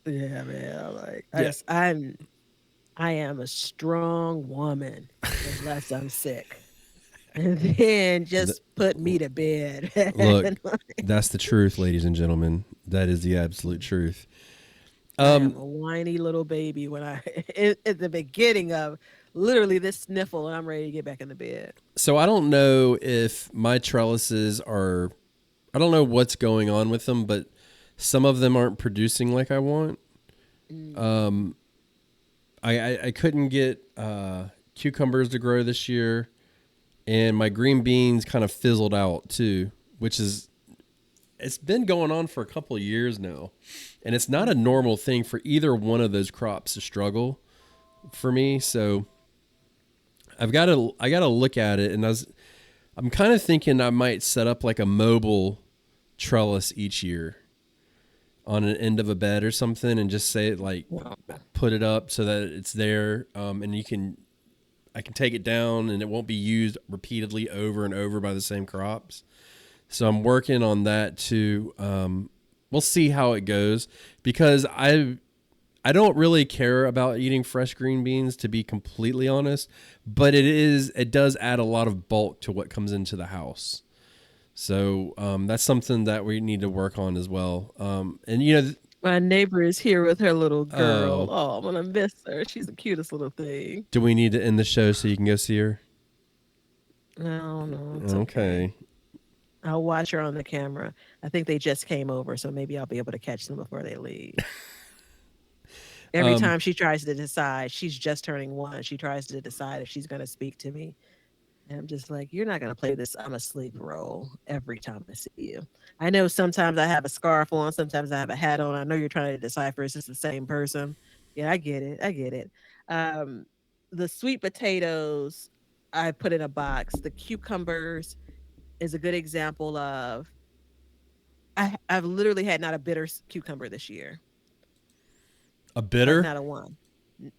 B: Yeah, man. Like
A: Yeah.
B: I am a strong woman unless I'm sick. And then
A: Th-
B: just put me to bed.
A: Look, that's the truth, ladies and gentlemen. That is the absolute truth.
B: I am
A: Um,
B: a whiny little baby when at the beginning of literally this sniffle and I'm ready to get back in the bed.
A: so I don't know if my trellises are. I don't know what's going on with them, but some of them aren't producing like I want.
B: Mm.
A: I couldn't get cucumbers to grow this year, and my green beans kind of fizzled out too, which is it's been going on for a couple of years now, and it's not a normal thing for either one of those crops to struggle for me. So I got to look at it, and I'm kind of thinking I might set up like a mobile trellis each year on an end of a bed or something, and just say it like
B: Wow.
A: put it up so that it's there, and I can take it down, and it won't be used repeatedly over and over by the same crops. So I'm working on that too. We'll see how it goes because I don't really care about eating fresh green beans, to be completely honest, but it does add a lot of bulk to what comes into the house. So that's something that we need to work on as well. And
B: My neighbor is here with her little girl.
A: oh,
B: Oh, I'm gonna miss her. She's the cutest little thing.
A: do we need to end the show so you can go see her?
B: No, no, it's okay.
A: Okay.
B: I'll watch her on the camera. I think they just came over, so maybe I'll be able to catch them before they leave. Every
A: Um,
B: time she tries to decide, she's just turning one. She tries to decide if she's going to speak to me. And I'm just like, you're not going to play this I'm asleep role every time I see you. I know sometimes I have a scarf on, sometimes I have a hat on. I know you're trying to decipher is this the same person? Yeah, I get it. I get it. Um, the sweet potatoes I put in a box. The cucumbers is a good example of I've literally had not a bitter cucumber this year,
A: a
B: like
A: bitter?
B: not a one.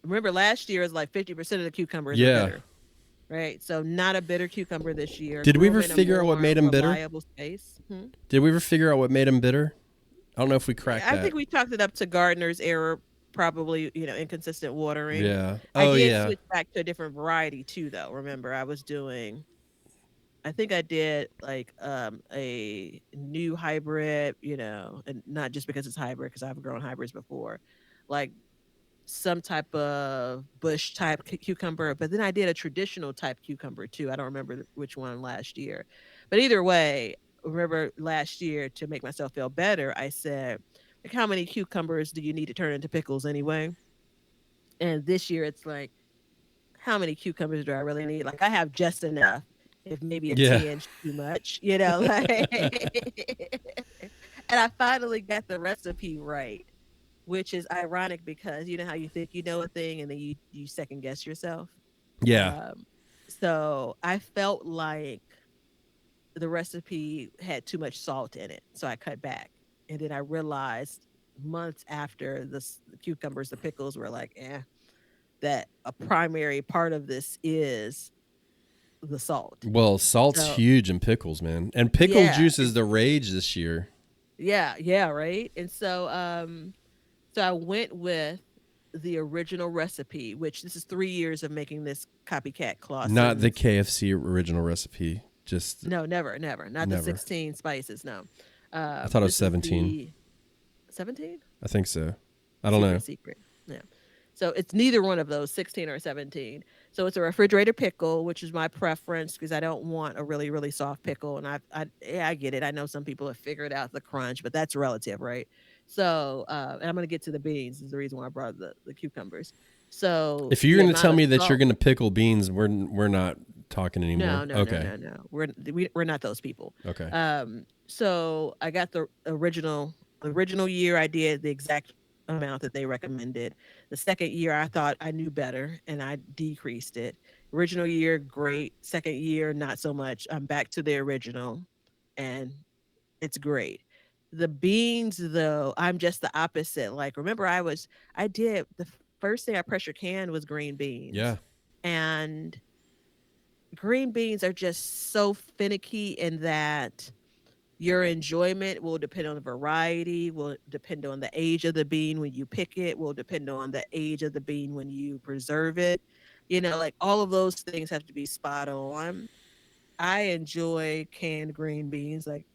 B: Remember last year is like 50% of the cucumbers are
A: Yeah.
B: bitter, right? So not a bitter cucumber this year.
A: Did we
B: Grew
A: ever
B: them in a
A: figure out what
B: more
A: made them bitter?
B: reliable space. Hmm?
A: Did we ever figure out what made them bitter? I don't know if we cracked
B: I
A: that.
B: think we chalked it up to gardener's error, probably, inconsistent watering.
A: Yeah.
B: I
A: Oh
B: did
A: yeah.
B: switch back to a different variety too, though. Remember, I was doing I think I did like a new hybrid, and not just because it's hybrid, because I've grown hybrids before, like some type of bush type cucumber, but then I did a traditional type cucumber too. I don't remember which one last year. But either way, remember last year, to make myself feel better, I said, like, how many cucumbers do you need to turn into pickles anyway? And this year it's like, how many cucumbers do I really need? Like, I have just enough, if maybe a
A: Yeah.
B: tinge too much, like and I finally got the recipe right, which is ironic because you know how you think you know a thing and then you second guess yourself.
A: Yeah.
B: Um, so I felt like the recipe had too much salt in it, so I cut back. And then I realized months after the cucumbers, the pickles were like, that a primary part of this is the salt.
A: Well, salt's
B: So
A: huge in pickles, man. And pickle
B: yeah,
A: juice is the rage this year.
B: yeah, right. And so I went with the original recipe, which this is 3 years of making this copycat
A: Not the
B: Clausen's.
A: KFC original recipe. Just
B: No, never, never, not the
A: never.
B: 16 spices. No,
A: I thought it was
B: this is
A: 17.
B: the 17.
A: I think so. I don't know.
B: Secret. Yeah. So it's neither one of those, 16 or 17. So it's a refrigerator pickle, which is my preference because I don't want a really, really soft pickle. And yeah, I get it. I know some people have figured out the crunch, but that's relative, right? So, and I'm going to get to the beans, is the reason why I brought the cucumbers. So
A: If you're
B: the
A: going to
B: amount
A: tell
B: of
A: me that you're
B: salt.
A: going to pickle beans, we're not talking
B: No,
A: anymore.
B: no, no,
A: Okay.
B: no, no. We're not those people.
A: Okay.
B: So I got the original year I did the exact amount that they recommended. The second year I thought I knew better and I decreased it. Original year, great. Second year, not so much. I'm back to the original and it's great. The beans though, I'm just the opposite. Like, remember, I did the first thing I pressure canned was green beans.
A: Yeah.
B: And green beans are just so finicky in that your enjoyment will depend on the variety, will depend on the age of the bean when you pick it, will depend on the age of the bean when you preserve it. Like all of those things have to be spot on. I enjoy canned green beans, like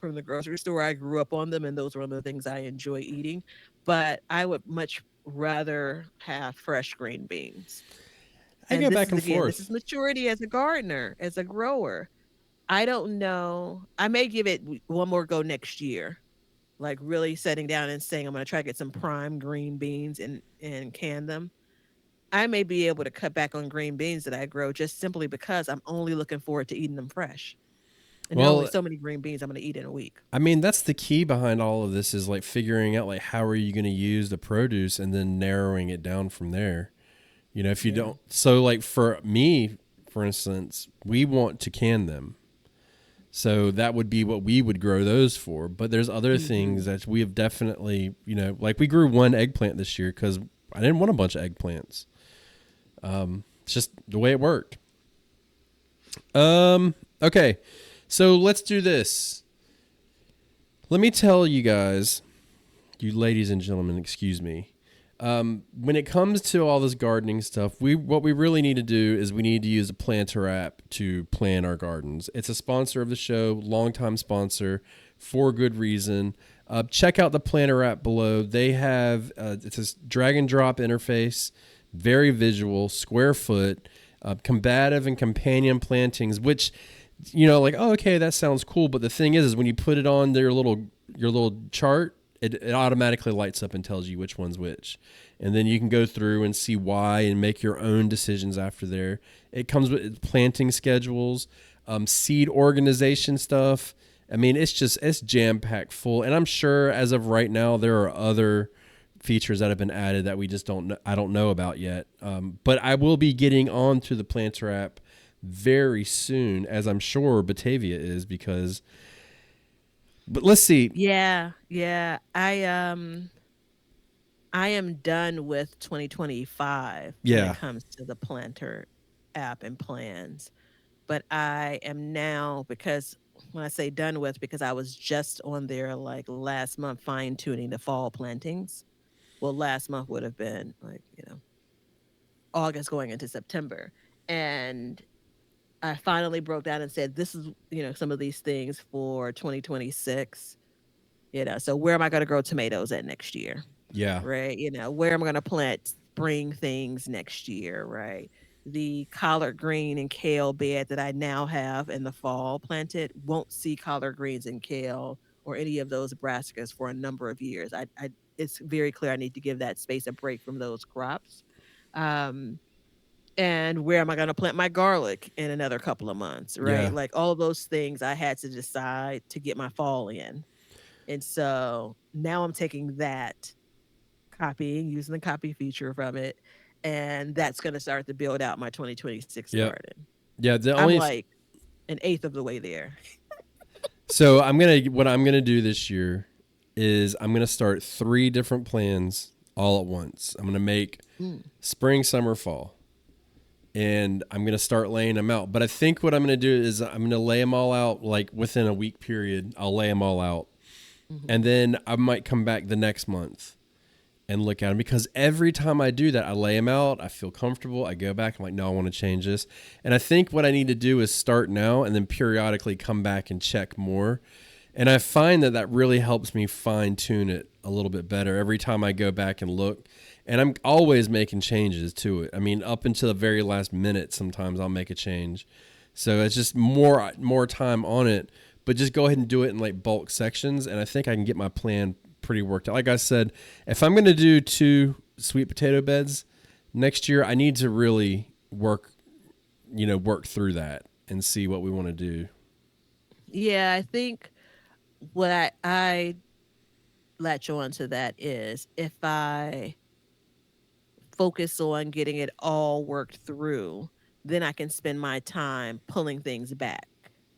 B: from the grocery store. I grew up on them, and those are one of the things I enjoy eating. But I would much rather have fresh green beans.
A: I
B: And
A: go
B: this
A: back
B: is
A: and
B: again, this
A: forth.
B: is maturity as a gardener, as a grower. I don't know. I may give it one more go next year. Like really sitting down and saying I'm going to try to get some prime green beans and can them. I may be able to cut back on green beans that I grow just simply because I'm only looking forward to eating them fresh. And there are only
A: Well,
B: so many green beans I'm going to eat in a week.
A: I mean, that's the key behind all of this is like figuring out like how are you going to use the produce and then narrowing it down from there. If you
B: Yeah.
A: don't, so like for me, for instance, we want to can them. So that would be what we would grow those for. But there's other things
B: Hmm.
A: that we have definitely, like we grew one eggplant this year because I didn't want a bunch of eggplants. It's just the way it worked. Okay. So let's do this. Let me tell you guys, you ladies and gentlemen, excuse me. When it comes to all this gardening stuff, what we really need to do is we need to use a planter app to plan our gardens. It's a sponsor of the show, longtime sponsor, for good reason. Check out the planter app below. They have it's a drag and drop interface, very visual, square foot, combative and companion plantings, which like, oh, okay, that sounds cool. But the thing is when you put it on your little chart, it automatically lights up and tells you which one's which. And then you can go through and see why and make your own decisions after there. It comes with planting schedules, seed organization stuff. I mean, it's jam packed full. And I'm sure as of right now, there are other features that have been added that we just I don't know about yet. But I will be getting on to the planter app very soon, as I'm sure Batavia is, but let's see.
B: Yeah, yeah. I am done with 2025 when it
A: Yeah.
B: comes to the planter app and plans. But I am now, because when I say done with, because I was just on there like last month fine tuning the fall plantings. Well, last month would have been like, August going into September. And I finally broke down and said, this is, some of these things for 2026. So where am I going to grow tomatoes at next year?
A: Yeah.
B: Right? Where am I going to plant spring things next year? Right? The collard green and kale bed that I now have in the fall planted won't see collard greens and kale or any of those brassicas for a number of years. It's very clear I need to give that space a break from those crops. Um, and where am I going to plant my garlic in another couple of months? Right?
A: Yeah.
B: Like all of those things I had to decide to get my fall in. And so now I'm taking that, copying, using the copy feature from it, and that's going to start to build out my 2026
A: Yep.
B: garden.
A: Yeah. The
B: I'm
A: only
B: like an eighth of the way there.
A: So what I'm gonna do this year is I'm gonna start 3 different plans all at once. I'm gonna make
B: Mm,
A: spring, summer, fall, and I'm gonna start laying them out. But I think what I'm gonna do is I'm gonna lay them all out like within a week period. I'll lay them all out,
B: mhm.
A: and then I might come back the next month and look at them, because every time I do that, I lay them out, I feel comfortable, I go back, I'm like, no, I want to change this. And I think what I need to do is start now and then periodically come back and check more. And I find that that really helps me fine tune it a little bit better every time I go back and look. And I'm always making changes to it. I mean, up until the very last minute, sometimes I'll make a change. So it's just more time on it, but just go ahead and do it in like bulk sections. And I think I can get my plan pretty worked out. Like I said, if I'm going to do 2 sweet potato beds next year, I need to really work through that and see what we want to do.
B: Yeah, I think what I latch on to that is if I focus on getting it all worked through, then I can spend my time pulling things back.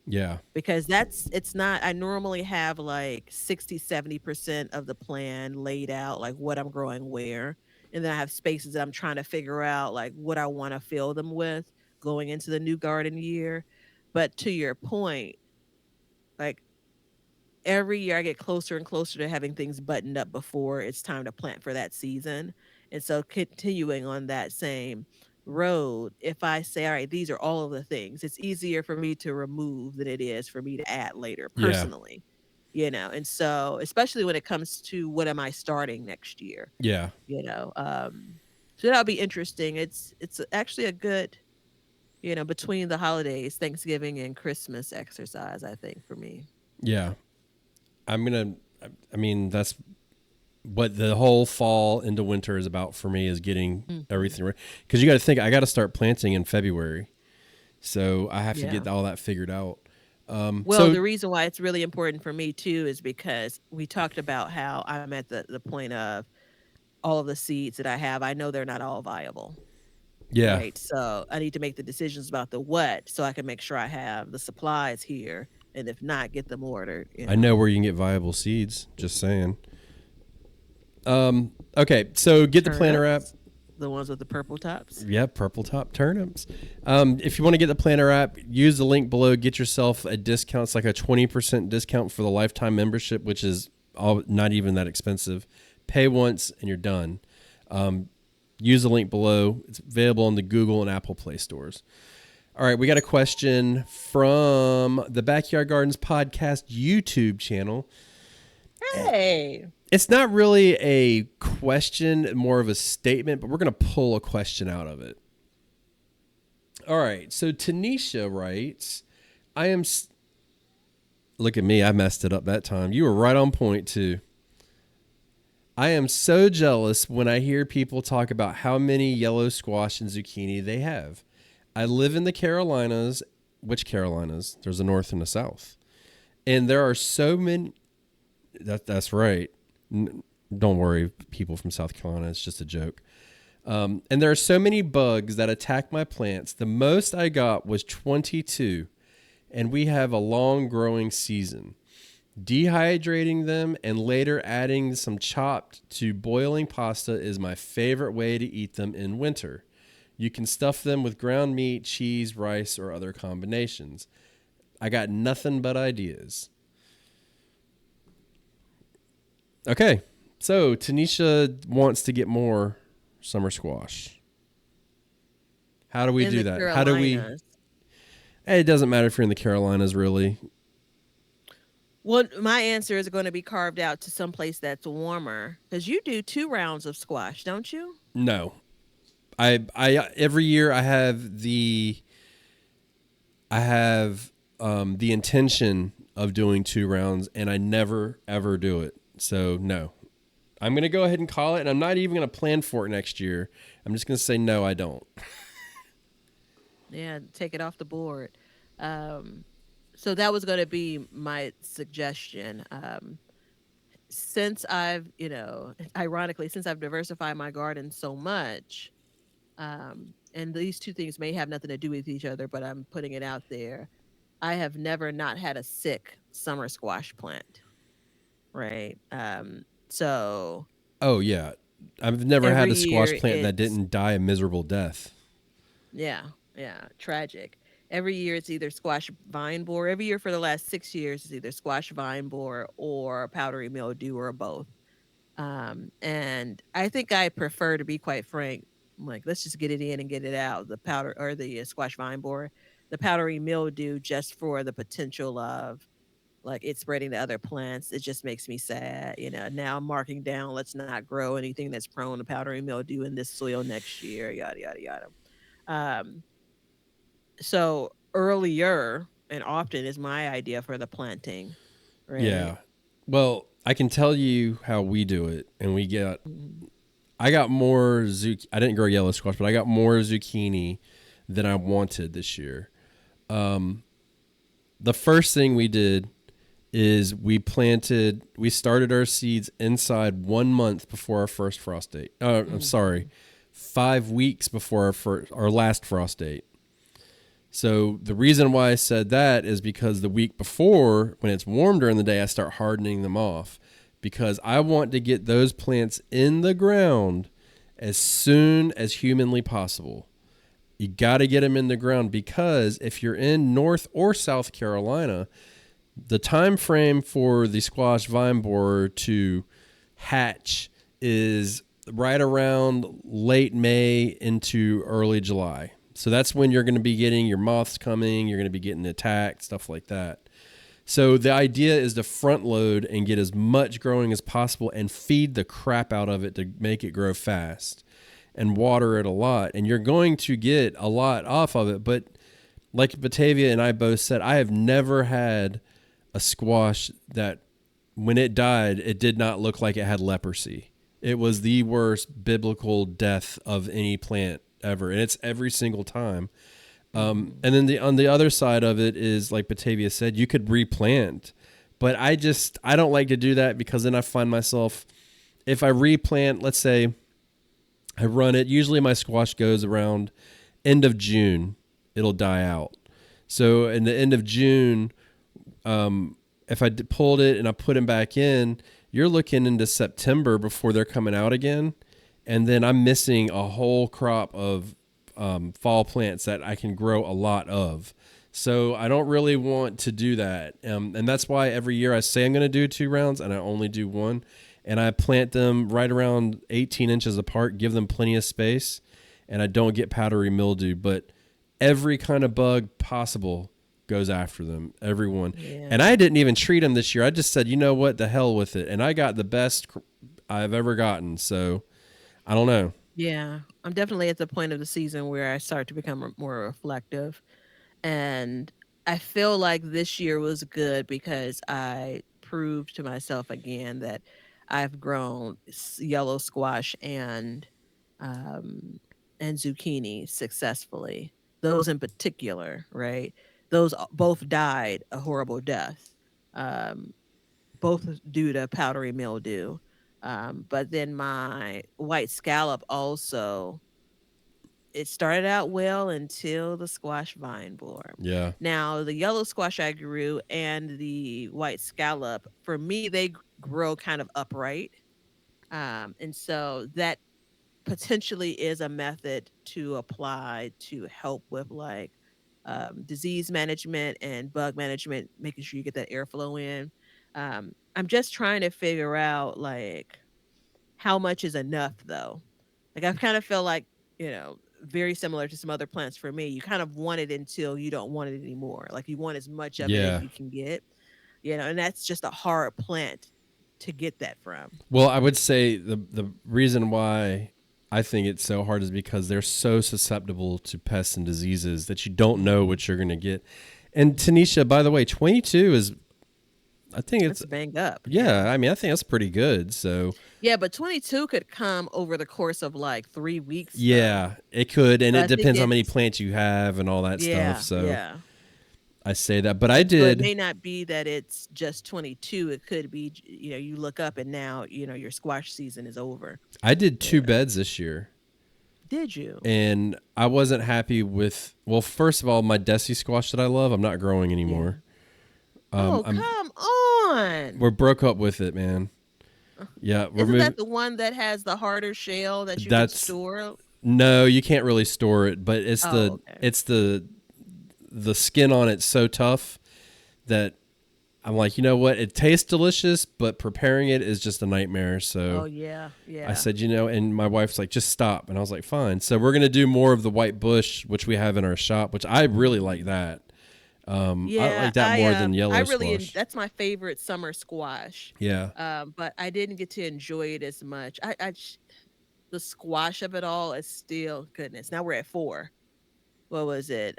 A: Yeah.
B: Because it's not, I normally have like 60-70% of the plan laid out, like what I'm growing where. And then I have spaces that I'm trying to figure out like what I want to fill them with going into the new garden year. But to your point, like every year I get closer and closer to having things buttoned up before it's time to plant for that season. And so continuing on that same road, if I say, all right, these are all of the things, it's easier for me to remove than it is for me to add later
A: Yeah.
B: personally. And so especially when it comes to what am I starting next year,
A: Yeah.
B: you know. So that'll be interesting. It's actually a good, between the holidays, Thanksgiving and Christmas exercise, I think, for me.
A: Yeah. I'm going to, I mean, that's what the whole fall into winter is about for me, is getting
B: Mhm.
A: everything ready. Because you got to think, I got to start planting in February. So I have to
B: Yeah.
A: get all that figured out.
B: Well,
A: So
B: the reason why it's really important for me too is because we talked about how I'm at the point of all of the seeds that I have. I know they're not all viable,
A: yeah,
B: right? So I need to make the decisions about the what so I can make sure I have the supplies here. And if not, get them ordered.
A: I know where you can get viable seeds. Just saying. Okay, so get the planner app.
B: Turnips, the ones with the purple tops.
A: Yep, purple top turnips. If you want to get the planner app, use the link below. Get yourself a discount. It's like a 20% discount for the lifetime membership, which is not even that expensive. Pay once and you're done. Use the link below. It's available on the Google and Apple Play stores. All right, we got a question from the Backyard Gardens podcast YouTube channel.
B: Hey.
A: It's not really a question, more of a statement, but we're going to pull a question out of it. All right. So Tanisha writes, look at me. I messed it up that time. You were right on point, too. I am so jealous when I hear people talk about how many yellow squash and zucchini they have. I live in the Carolinas. Which Carolinas? There's a north and a south. And there are so many. That's right. Don't worry, people from South Carolina. It's just a joke. And there are so many bugs that attack my plants. The most I got was 22, and we have a long growing season. Dehydrating them and later adding some chopped to boiling pasta is my favorite way to eat them in winter. You can stuff them with ground meat, cheese, rice, or other combinations. I got nothing but ideas. Okay, so Tanisha wants to get more summer squash. How do we
B: In
A: do
B: the
A: that? How do we?
B: Carolinas.
A: It doesn't matter if you're in the Carolinas, really.
B: Well, my answer is going to be carved out to some place that's warmer because you do 2 rounds of squash, don't you?
A: No, I every year I have the intention of doing 2 rounds, and I never ever do it. So no, I'm gonna go ahead and call it, and I'm not even gonna plan for it next year. I'm just gonna say no, I don't.
B: Yeah, take it off the board. Um, so that was going to be my suggestion. Since I've, ironically, since I've diversified my garden so much, and these two things may have nothing to do with each other, but I'm putting it out there. I have never not had a sick summer squash plant, right? So
A: Oh yeah, I've never had
B: every
A: a squash
B: year
A: plant that
B: it's,
A: didn't die a miserable death.
B: yeah, yeah, tragic. Every year it's either squash vine borer. Every year for the last 6 years it's either squash vine borer or powdery mildew or both. And I think I prefer, to be quite frank, like, let's just get it in and get it out. The powder or the squash vine borer, the powdery mildew, just for the potential of like it spreading to other plants. It just makes me sad. Now I'm marking down, let's not grow anything that's prone to powdery mildew in this soil next year, yada, yada, yada. Um, so earlier and often is my idea for the planting, right?
A: Yeah. Well, I can tell you how we do it, and we get.
B: Mhm.
A: I got more zucchini. I didn't grow yellow squash, but I got more zucchini than I wanted this year. Um, the first thing we did is we started our seeds inside 1 month before our first frost date. I'm sorry,
B: Mhm.
A: 5 weeks before our last frost date. So the reason why I said that is because the week before, when it's warm during the day, I start hardening them off because I want to get those plants in the ground as soon as humanly possible. You got to get them in the ground because if you're in North or South Carolina, the time frame for the squash vine borer to hatch is right around late May into early July. So that's when you're going to be getting your moths coming, you're going to be getting attacked, stuff like that. So the idea is to front load and get as much growing as possible and feed the crap out of it to make it grow fast and water it a lot. And you're going to get a lot off of it. But like Batavia and I both said, I have never had a squash that when it died, it did not look like it had leprosy. It was the worst biblical death of any plant ever. And it's every single time.
B: Mhm.
A: And then on the other side of it is like Batavia said, you could replant, but I don't like to do that because then I find myself if I replant, let's say I run it. Usually my squash goes around end of June, it'll die out. So in the end of June, if I pulled it and I put them back in, you're looking into September before they're coming out again, and then I'm missing a whole crop of fall plants that I can grow a lot of. So I don't really want to do that, and that's why every year I say I'm going to do 2 rounds, and I only do one, and I plant them right around 18 inches apart, give them plenty of space, and I don't get powdery mildew. But every kind of bug possible goes after them, everyone. And
B: Yeah.
A: I didn't even treat them this year. I just said, you know what, the hell with it, and I got the best I've ever gotten. So I don't know.
B: Yeah. I'm definitely at the point of the season where I start to become more reflective. And I feel like this year was good because I proved to myself again that I've grown yellow squash um, and zucchini successfully. Those in particular, right? Those both died a horrible death, um, both due to powdery mildew. But then my white scallop also, it started out well until the squash vine bore.
A: Yeah,
B: Now, the yellow squash I grew and the white scallop, for me, they grow kind of upright. And so that potentially is a method to apply to help with like disease management and bug management, making sure you get that airflow in. I'm just trying to figure out like how much is enough though. Like I kind of feel like, you know, very similar to some other plants for me. You kind of want it until you don't want it anymore. Like you want as much of it as
A: Yeah.
B: you can get, and that's just a hard plant to get that from.
A: Well, I would say the reason why I think it's so hard is because they're so susceptible to pests and diseases that you don't know
B: Mm-hmm.
A: what you're going to get. And Tanisha, by the way, 22 is, I think it's,
B: It's bang up. Yeah.
A: yeah, I mean, I think that's pretty good. So,
B: Yeah, but 22 could come over the course of like 3 weeks though.
A: yeah, it could. And
B: So
A: it
B: I think
A: depends how many
B: it's,
A: plants you have and all that stuff.
B: yeah,
A: So
B: yeah.
A: I say that. But I
B: So it
A: did,
B: may not be that it's just 22. It could be, you look up and now, your squash season is over.
A: I did
B: You
A: two
B: know.
A: beds this year.
B: Did you?
A: And I wasn't happy with, well, first of all, my desi squash that I love, I'm not growing
B: Yeah.
A: anymore.
B: Oh,
A: I'm
B: come on.
A: We're broke up with it, man. Yeah, we're
B: Isn't
A: moving.
B: that the one that has the harder shell that you can
A: That's
B: store?
A: no, you can't really store it, but it's
B: Oh, okay.
A: the skin on it's so tough that I'm like, you know what? It tastes delicious, but preparing it is just a nightmare.
B: Oh,
A: So
B: yeah.
A: I
B: Yeah.
A: said, and my wife's like, just stop. And I was like, fine. So we're gonna do more of the white bush, which we have in our shop, which I really like that. I
B: Yeah,
A: like that more than
B: I
A: yellow
B: really
A: squash.
B: that's my favorite summer squash.
A: Yeah,
B: But I didn't get to enjoy it as much. The squash of it all is still goodness. Now we're at 4. What was it?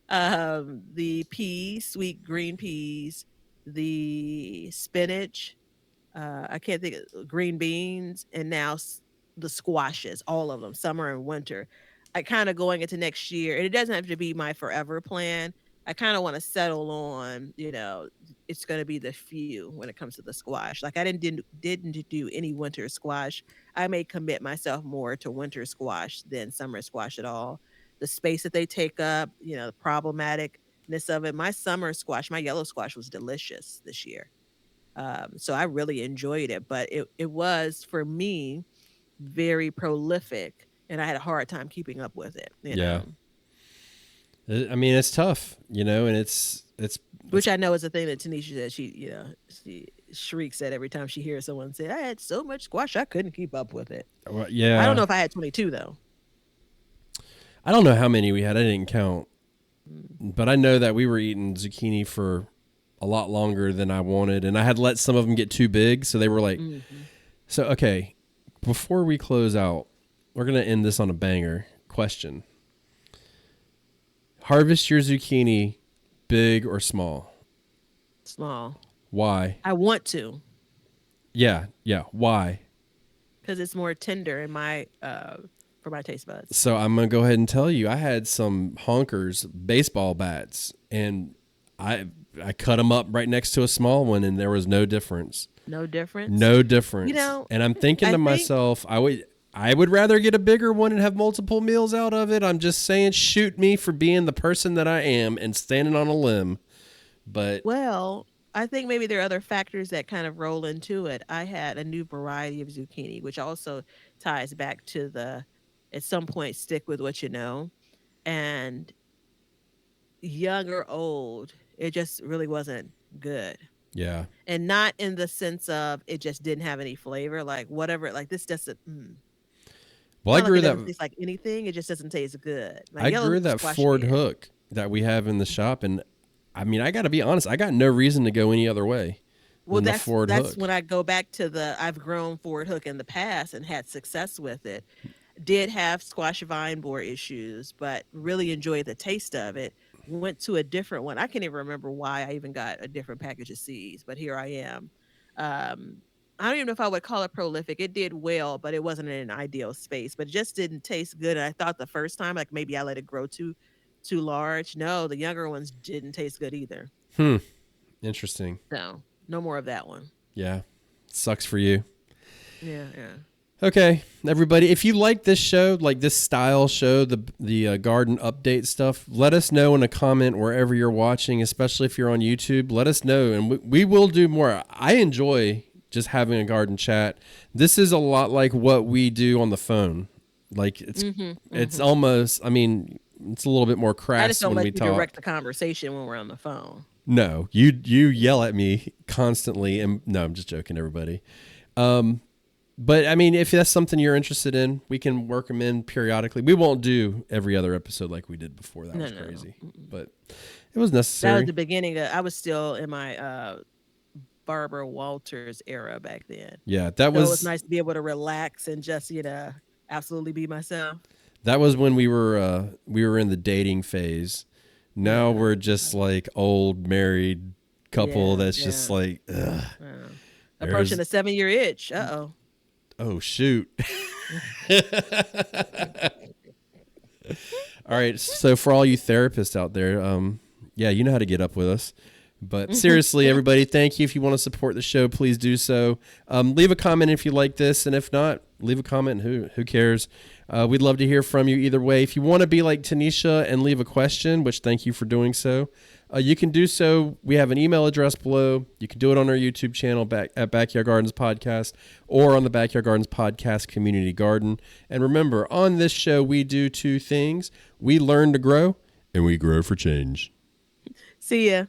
B: The peas, sweet green peas, the spinach, I can't think of green beans, and now the squashes, all of them, summer and winter. I kind of going into next year, and it doesn't have to be my forever plan. I kind of want to settle on, it's going to be the few when it comes to the squash. Like I didn't do any winter squash. I may commit myself more to winter squash than summer squash at all. The space that they take up, the problematicness of it. My summer squash, my yellow squash was delicious this year. So I really enjoyed it, but it was for me very prolific, and I had a hard time keeping up with it.
A: yeah. I mean, it's tough, and
B: Which I know is a thing that Tanisha said. She shrieks at every time she hears someone say, "I had so much squash I couldn't keep up with it."
A: well,
B: I don't
A: yeah.
B: know if I had 22 though.
A: I don't know how many we had. I didn't count,
B: Mm.
A: but I know that we were eating zucchini for a lot longer than I wanted, and I had let some of them get too big, so they were like,
B: Mhm.
A: so okay. Before we close out, we're gonna end this on a banger question. Harvest your zucchini, big or small?
B: Small.
A: Why?
B: I want to
A: Yeah, yeah. Why?
B: because it's more tender in my for my taste buds.
A: So I'm gonna go ahead and tell you, I had some honkers baseball bats, and I cut them up right next to a small one, and there was no difference.
B: No difference.
A: No
B: You
A: difference.
B: know,
A: And I'm thinking
B: I
A: to
B: think
A: myself, I would rather get a bigger one and have multiple meals out of it. I'm just saying, shoot me for being the person that I am and standing on a limb. But
B: Well, I think maybe there are other factors that kind of roll into it. I had a new variety of zucchini, which also ties back to at some point, stick with what you know. And young or old, it just really wasn't good.
A: yeah.
B: And not in the sense of it just didn't have any flavor, like whatever, like this doesn't,
A: Well, I
B: not like
A: grew
B: it
A: that
B: doesn't taste like anything. It just doesn't taste good. My
A: I
B: yellow
A: grew that
B: squash
A: Ford
B: did.
A: hook that we have in the shop, and I mean, I got to be honest, I got no reason to go any other way
B: Well,
A: than the
B: that's
A: Ford
B: that's
A: hook.
B: when I go back to I've grown forward hook in the past and had success with it. Did have squash vine borer issues, but really enjoyed the taste of it. Went to a different one. I can't even remember why I even got a different package of seeds, but here I am. Um, I don't even know if I would call it prolific. It did well, but it wasn't in an ideal space. But it just didn't taste good. And I thought the first time, like maybe I let it grow too large. No, the younger ones didn't taste good either.
A: Hmm. Interesting.
B: So no more of that one.
A: Yeah. Sucks for you.
B: Yeah, yeah.
A: Okay, everybody, if you like this show, like this style show, the garden update stuff, let us know in a comment wherever you're watching, especially if you're on YouTube. Let us know, and we will do more. I enjoy just having a garden chat. This is a lot like what we do on the phone. Like it's
B: Hmm.
A: almost, I mean, it's a little bit more
B: I just
A: crass
B: don't
A: when
B: let
A: we
B: you direct
A: talk.
B: the conversation when we're on the phone.
A: No, you yell at me constantly, and no, I'm just joking, everybody. But I mean, if that's something you're interested in, we can work them in periodically. We won't do every other episode like we did before. That
B: No,
A: was
B: no, no.
A: crazy,
B: Mm-mm.
A: but it was
B: That was
A: necessary.
B: the beginning of, I was still in my Barbara Walters era back then.
A: Yeah,
B: So it was nice to be able to relax and just, absolutely be myself.
A: that was when we were in the dating phase. Now
B: Yeah.
A: we're just like old married couple
B: Yeah.
A: that's just
B: Yeah.
A: like, ugh,
B: Uh, approaching
A: there's
B: the 7-year itch. Uh
A: oh shoot. All right, so for all you therapists out there, yeah, you know how to get up with us. But
B: oh.
A: seriously, everybody, thank you. If you want to support the show, please do so. Leave a comment if you like this, and if not, leave a comment. Who cares? We'd love to hear from you either way. If you want to be like Tanisha and leave a question, which thank you for doing so, you can do so. We have an email address below. You can do it on our YouTube channel back at Backyard Gardens Podcast or on the Backyard Gardens Podcast Community Garden. And remember, on this show, we do two things. We learn to grow, and we grow for change.
B: See ya.